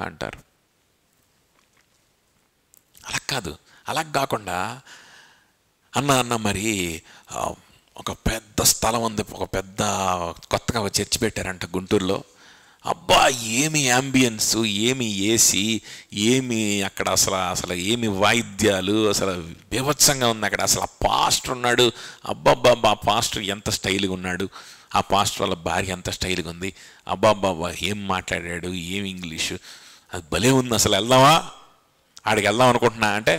అంటారు. అలా కాదు. అలా కాకుండా అన్న మరి ఒక పెద్ద స్థలం ఉంది, ఒక పెద్ద కొత్తగా ఒక చర్చి పెట్టారంట గుంటూరులో. అబ్బా, ఏమి యాంబియన్స్, ఏమి ఏసీ, ఏమి అక్కడ అసలు ఏమి వాయిద్యాలు, అసలు బీభత్సంగా ఉంది అక్కడ. అసలు ఆ పాస్టర్ ఉన్నాడు, అబ్బాబ్బాబ్బా ఆ పాస్టర్ ఎంత స్టైల్గా ఉన్నాడు, ఆ పాస్టర్ వాళ్ళ భార్య ఎంత స్టైల్గా ఉంది, అబ్బాబ్బాబ్బా ఏం మాట్లాడాడు, ఏమి ఇంగ్లీషు, అది భలే ఉంది, అసలు వెళ్దామా, ఆడికి వెళ్దాం అనుకుంటున్నా అంటే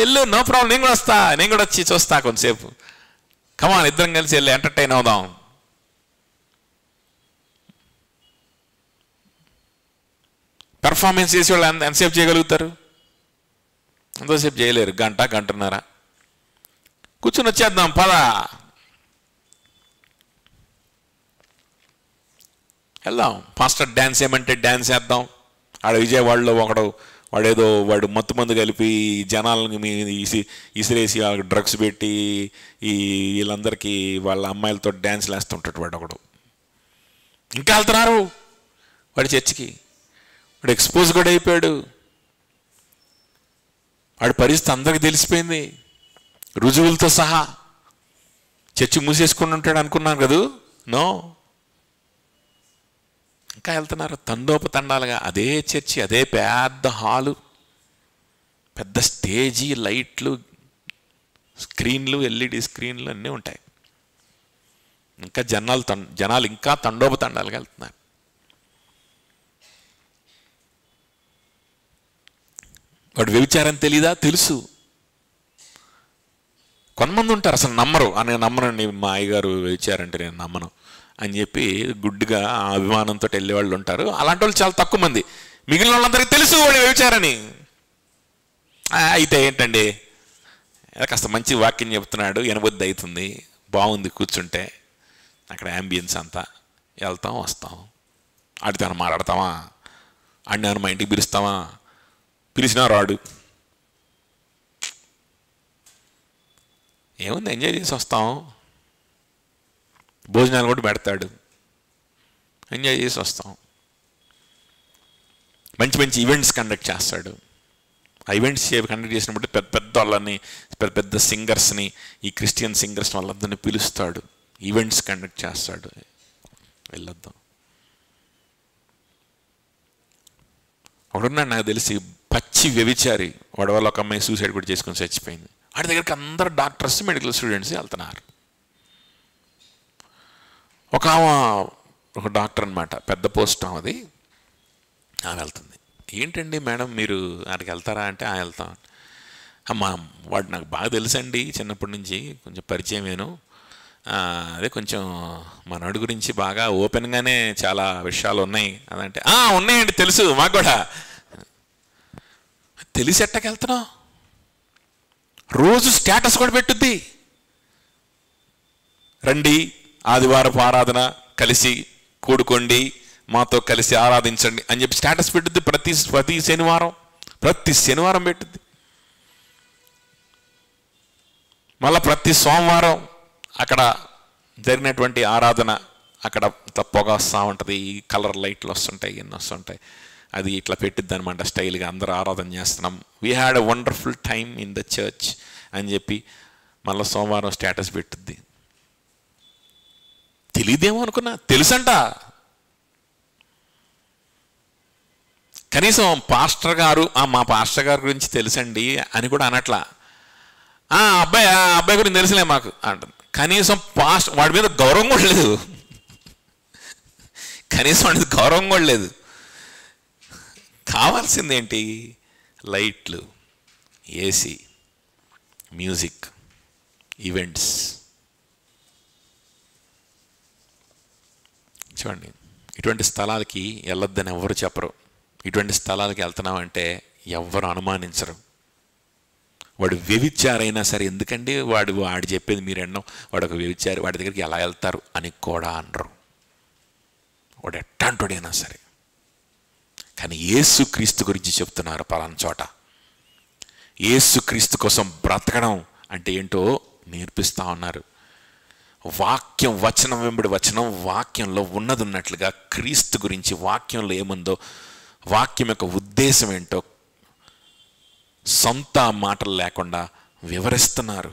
వెళ్ళు, నో ప్రాబ్లం, నేను కూడా వచ్చి చూస్తా కొంతసేపు, కమాన్ ఇద్దరం కలిసి వెళ్ళి ఎంటర్టైన్ అవుదాం. పెర్ఫార్మెన్స్ చేసి వాళ్ళు ఎంతసేపు చేయగలుగుతారు? ఎంతసేపు చేయలేరు, గంటన్నర. కూర్చొని వచ్చేద్దాం పదా, వెళ్దాం. పాస్టర్ డ్యాన్స్ ఏమంటే డ్యాన్స్ వేద్దాం. ఆడ విజయవాడలో వాడు మత్తు మందు కలిపి జనాలని ఇసిరేసి డ్రగ్స్ పెట్టి వీళ్ళందరికీ వాళ్ళ అమ్మాయిలతో డ్యాన్స్లు వేస్తుంటాడు వాడు. ఇంకా వెళ్తున్నారు వాడి చర్చికి. వాడు ఎక్స్పోజ్ కూడా అయిపోయాడు. వాడి పరిస్థితి అందరికి తెలిసిపోయింది రుజువులతో సహా. చర్చి మూసేసుకుని ఉంటాడు అనుకున్నాను కదూ. నో, ఇంకా వెళ్తున్నారు తండోపతండాలుగా. అదే చర్చి, అదే పెద్ద హాలు, పెద్ద స్టేజీ, లైట్లు, స్క్రీన్లు, ఎల్ఈడి స్క్రీన్లు అన్నీ ఉంటాయి. ఇంకా జనాలు ఇంకా తండోపతండాలుగా వెళ్తున్నారు. వాడు వ్యభిచారం తెలీదా? తెలుసు. కొంతమంది ఉంటారు అసలు నమ్మరు. నేను నమ్మనండి, మా అయ్యగారు వ్యభిచారంటే నేను నమ్మను అని చెప్పి గుడ్డిగా ఆ అభిమానంతో వెళ్ళేవాళ్ళు ఉంటారు. అలాంటి వాళ్ళు చాలా తక్కువ మంది. మిగిలిన వాళ్ళందరికీ తెలుసు వాడు వ్యభిచారని. అయితే ఏంటండి, కాస్త మంచి వాక్యం చెప్తున్నాడు, వినబుద్ధి అవుతుంది, బాగుంది కూర్చుంటే, అక్కడ యాంబియన్స్ అంతా, వెళ్తాం వస్తాం. ఆడితో ఏమైనా మాట్లాడతామా, ఆడిని ఏమైనా మా ఇంటికి పిలుస్తామా, పిలిచినా రాడు, ఏముంది ఎంజాయ్ చేసి వస్తాం. భోజనాలు కూడా పెడతాడు, ఎంజాయ్ చేసి వస్తాం. మంచి మంచి ఈవెంట్స్ కండక్ట్ చేస్తాడు. ఆ ఈవెంట్స్ కండక్ట్ చేసినప్పుడు పెద్ద పెద్ద వాళ్ళని, పెద్ద పెద్ద సింగర్స్ని, ఈ క్రిస్టియన్ సింగర్స్ వాళ్ళందరినీ పిలుస్తాడు, ఈవెంట్స్ కండక్ట్ చేస్తాడు. వెళ్ళొద్దాం. ఒకడున్నాడు నాకు తెలిసి, పచ్చి వ్యభిచారి, వాడి వల్ల ఒక అమ్మాయి సూసైడ్ కూడా చేసుకొని చచ్చిపోయింది. వాడి దగ్గరికి అందరు డాక్టర్స్, మెడికల్ స్టూడెంట్స్ వెళ్తున్నారు. ఒక డాక్టర్ అనమాట, పెద్ద పోస్ట్ అది. వెళ్తుంది. ఏంటండి మేడం మీరు ఆడికి వెళ్తారా అంటే వెళ్తాం. అమ్మా వాడు నాకు బాగా తెలుసండి, చిన్నప్పటి నుంచి కొంచెం పరిచయమేను, అదే కొంచెం మనోడి గురించి బాగా ఓపెన్గానే చాలా విషయాలు ఉన్నాయి అదంటే, ఉన్నాయండి తెలుసు మాకు కూడా. తెలిసి ఎట్టకెళ్తున్నావు? రోజు స్టేటస్ కూడా పెట్టుద్ది, రండి ఆదివారపు ఆరాధన కలిసి కూడుకోండి, మాతో కలిసి ఆరాధించండి అని చెప్పి స్టేటస్ పెట్టుద్ది. ప్రతి శనివారం పెట్టుద్ది. మళ్ళీ ప్రతి సోమవారం అక్కడ జరిగినటువంటి ఆరాధన, అక్కడ ఇట్లా పొగ వస్తూ ఉంటుంది, కలర్ లైట్లు వస్తుంటాయి, ఎన్ని వస్తుంటాయి, అది ఇట్లా పెట్టిద్ది అనమాట స్టైల్గా. అందరూ ఆరాధన చేస్తున్నాం, we had a wonderful time in the church అని చెప్పి మళ్ళీ సోమవారం స్టేటస్ పెట్టుద్ది. తెలియదేమో అనుకున్నా, తెలుసంట. కనీసం పాస్టర్ గారు, మా పాస్టర్ గారి గురించి తెలుసండి అని కూడా అనట్లా. అబ్బాయి గురించి తెలుసులే మాకు అంటుంది. కనీసం వాడి మీద గౌరవం కూడా లేదు, కనీసం వాడి మీద గౌరవం కూడా లేదు. కావాల్సిందేంటి? లైట్లు, ఏసీ, మ్యూజిక్, ఈవెంట్స్. చూడండి, ఇటువంటి స్థలాలకి వెళ్ళొద్దని ఎవరు చెప్పరు. ఇటువంటి స్థలాలకి వెళ్తున్నామంటే ఎవ్వరు అనుమానించరు. వాడు వ్యభిచారైనా సరే, ఎందుకండి వాడు చెప్పేది మీరు ఎన్నో, వాడు ఒక వ్యభిచారి, వాడి దగ్గరికి ఎలా వెళ్తారు అని కూడా అనరు. వాడు ఎట్టాంటోడైనా సరే. కానీ యేసుక్రీస్తు గురించి చెప్తున్నారు పలానా చోట. యేసుక్రీస్తు కోసం బ్రతకడం అంటే ఏంటో నేర్పిస్తూ ఉన్నారు. వాక్యం, వచనం వెంబడి వచనం, వాక్యంలో ఉన్నది ఉన్నట్లుగా క్రీస్తు గురించి, వాక్యంలో ఏముందో, వాక్యం యొక్క ఉద్దేశం ఏంటో సొంత మాటలు లేకుండా వివరిస్తున్నారు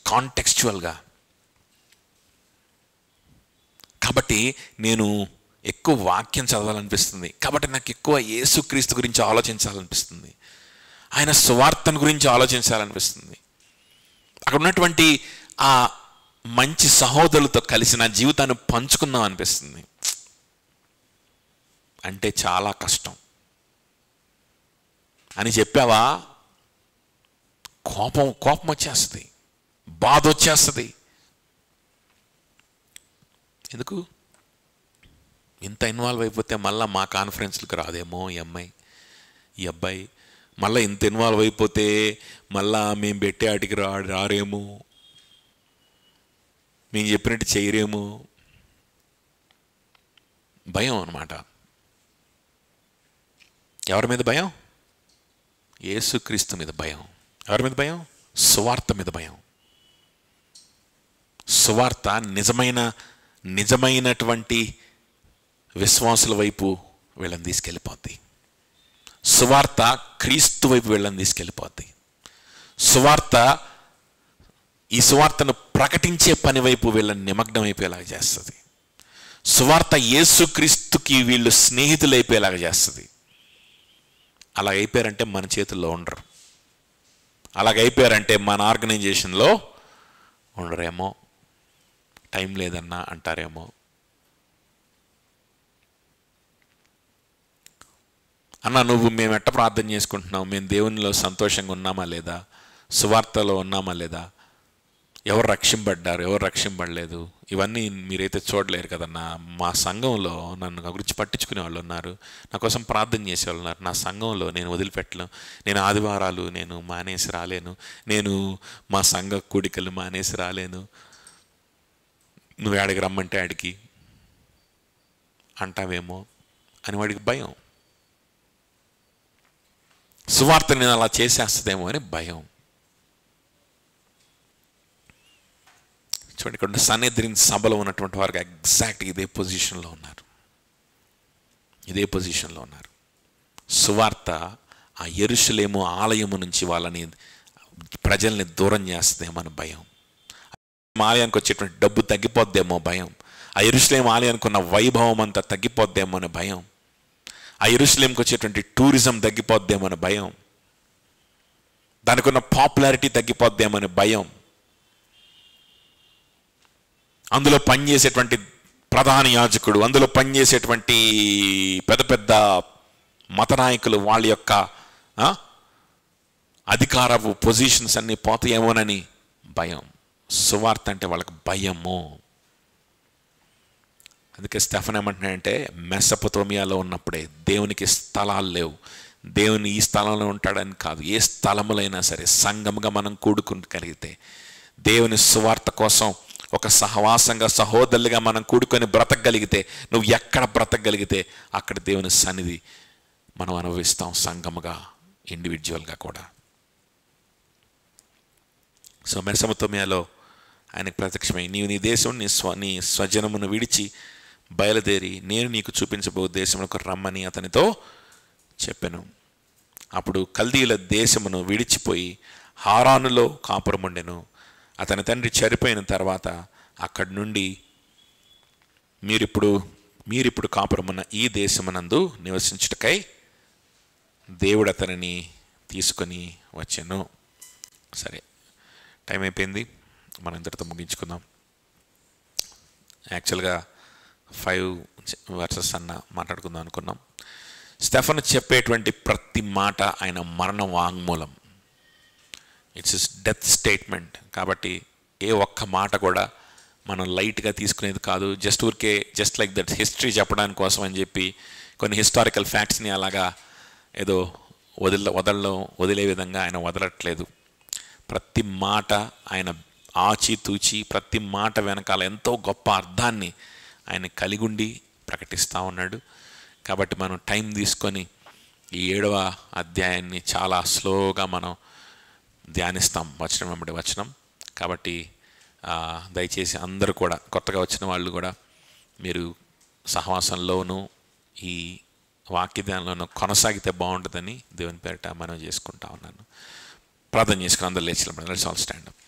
కాంటెక్స్చువల్గా. కాబట్టి నేను ఎక్కువ వాక్యం చదవాలనిపిస్తుంది, కాబట్టి నాకు ఎక్కువ యేసుక్రీస్తు గురించి ఆలోచించాలనిపిస్తుంది, ఆయన సువార్తను గురించి ఆలోచించాలనిపిస్తుంది. అక్కడ ఉన్నటువంటి ఆ మంచి సహోదరులతో కలిసి నా జీవితాన్ని పంచుకుందాం అనిపిస్తుంది. అంటే చాలా కష్టం అని చెప్పావా, కోపం వచ్చేస్తుంది, బాధ వచ్చేస్తుంది. ఎందుకు ఇంత ఇన్వాల్వ్ అయిపోతే మళ్ళీ మా కాన్ఫరెన్స్లకు రాదేమో ఈ అబ్బాయి, మళ్ళీ ఇంత ఇన్వాల్వ్ అయిపోతే మళ్ళా మేము పెట్టే ఆటికి రారేమో, మేము చెప్పినట్టు చేయరేమో, భయం అన్నమాట. ఎవరి మీద భయం? యేసుక్రీస్తు మీద భయం. ఎవరి మీద భయం? సువార్త మీద భయం. సువార్త నిజమైనటువంటి విశ్వాసుల వైపు వీళ్ళని తీసుకెళ్ళిపోద్ది. సువార్త క్రీస్తు వైపు వీళ్ళని తీసుకెళ్ళిపోద్ది. ఈ సువార్తను ప్రకటించే పని వైపు వీళ్ళని నిమగ్నం అయిపోయేలాగా చేస్తుంది. సువార్త యేసుక్రీస్తుకి వీళ్ళు స్నేహితులు అయిపోయేలాగా చేస్తుంది. అలా అయిపోయారంటే మన చేతుల్లో ఉండరు, అలాగైపోయారంటే మన ఆర్గనైజేషన్లో ఉండరేమో, టైం లేదన్నా అంటారేమో. అన్న మేము ఎట్ట ప్రార్థన చేసుకుంటున్నాం, మేము దేవునిలో సంతోషంగా ఉన్నామా లేదా, సువార్తలో ఉన్నామా లేదా, ఎవరు రక్షింపడ్డారు, ఎవరు రక్షింపడలేదు, ఇవన్నీ మీరైతే చూడలేరు కదన్నా. మా సంఘంలో నన్ను గురించి పట్టించుకునే వాళ్ళు ఉన్నారు, నా కోసం ప్రార్థన చేసేవాళ్ళు ఉన్నారు. నా సంఘంలో నేను వదిలిపెట్టలేను, నేను ఆదివారాలు నేను మానేసి రాలేను, నేను మా సంఘ కూడికలు మానేసి రాలేను, నువ్వు ఆడికి రమ్మంటే ఆడికి అంటావేమో అని వాడికి భయం. సువార్త నేను అలా చేసేస్తుందేమో అని భయం. చూడండి, ఇక్కడ సన్నిధిని సభలో ఉన్నటువంటి వారికి ఎగ్జాక్ట్ ఇదే పొజిషన్లో ఉన్నారు. ఇదే పొజిషన్లో ఉన్నారు. సువార్త ఆ యెరూషలేము ఆలయము నుంచి వాళ్ళని ప్రజల్ని దూరం చేస్తుందేమో అని భయం. ఆలయానికి వచ్చేటువంటి డబ్బు తగ్గిపోద్దేమో భయం. ఆ యెరూషలేము ఆలయానికి ఉన్న వైభవం అంతా తగ్గిపోద్దేమో అని భయం. ఆ యెరూషలేంకి వచ్చేటువంటి టూరిజం తగ్గిపోద్దేమో అని భయం. దానికి ఉన్న పాపులారిటీ తగ్గిపోద్దేమో అని భయం. అందులో పనిచేసేటువంటి ప్రధాన యాజకుడు, అందులో పనిచేసేటువంటి పెద్ద పెద్ద మత నాయకులు, వాళ్ళ యొక్క అధికారపు పొజిషన్స్ అన్నీ పోతాయేమోనని భయం. సువార్త అంటే వాళ్ళకి భయము. అందుకే స్టెఫన్ ఏమంటున్నాడంటే, మెసొపొతేమియాలో ఉన్నప్పుడే దేవునికి స్థలాలు లేవు, దేవుని ఈ స్థలంలో ఉంటాడని కాదు, ఏ స్థలములైనా సరే సంఘముగా మనం కూడుకోగలిగితే, దేవుని సువార్త కోసం ఒక సహవాసంగా సహోదరులుగా మనం కూడుకొని బ్రతకగలిగితే, నువ్వు ఎక్కడ బ్రతకగలిగితే అక్కడ దేవుని సన్నిధి మనం అనుభవిస్తాం, సంఘముగా, ఇండివిజువల్గా కూడా. సో మెసొపొతేమియాలో ఆయనకు ప్రత్యక్షమై, నీవు నీ దేశం నీ స్వజనమును విడిచి బయలుదేరి నేను నీకు చూపించబో దేశములకు రమ్మని అతనితో చెప్పాను. అప్పుడు కల్దీయుల దేశమును విడిచిపోయి హారానులో కాపురముండెను. అతని తండ్రి చనిపోయిన తర్వాత అక్కడి నుండి మీరిప్పుడు కాపురమున్న ఈ దేశమునందు నివసించుటకై దేవుడు అతనిని తీసుకొని వచ్చాను. సరే, టైం అయిపోయింది, మనం ఇంతటితో ముగించుకుందాం. యాక్చువల్గా 5 వర్సెస్ అన్న మాట్లాడుకుందాం అనుకున్నాం. స్టెఫను చెప్పేటువంటి ప్రతి మాట ఆయన మరణ వాంగ్మూలం, ఇట్స్ ఇస్ డెత్ స్టేట్మెంట్. కాబట్టి ఏ ఒక్క మాట కూడా మనం లైట్గా తీసుకునేది కాదు. జస్ట్ లైక్ దట్ హిస్టరీ చెప్పడానికి కోసం అని చెప్పి కొన్ని హిస్టారికల్ ఫ్యాక్ట్స్ని అలాగా ఏదో వదిలే విధంగా ఆయన వదలట్లేదు. ప్రతి మాట ఆయన ఆచితూచి, ప్రతి మాట వెనకాల ఎంతో గొప్ప అర్థాన్ని ఆయన కలిగుండి ప్రకటిస్తూ ఉన్నాడు. కాబట్టి మనం టైం తీసుకొని ఈ 7వ అధ్యాయాన్ని చాలా స్లోగా మనం ధ్యానిస్తాం, వచనం వెంబడి వచనం. కాబట్టి దయచేసి అందరూ కూడా, కొత్తగా వచ్చిన వాళ్ళు కూడా, మీరు సహవాసంలోనూ ఈ వాక్య ధ్యానంలోనూ కొనసాగితే బాగుంటుందని దేవుని పేరిట మనం చేసుకుంటా ఉన్నాను. ప్రార్థన చేసుకుని అందరూ లేచి, లెట్స్ ఆల్ స్టాండ్ అప్.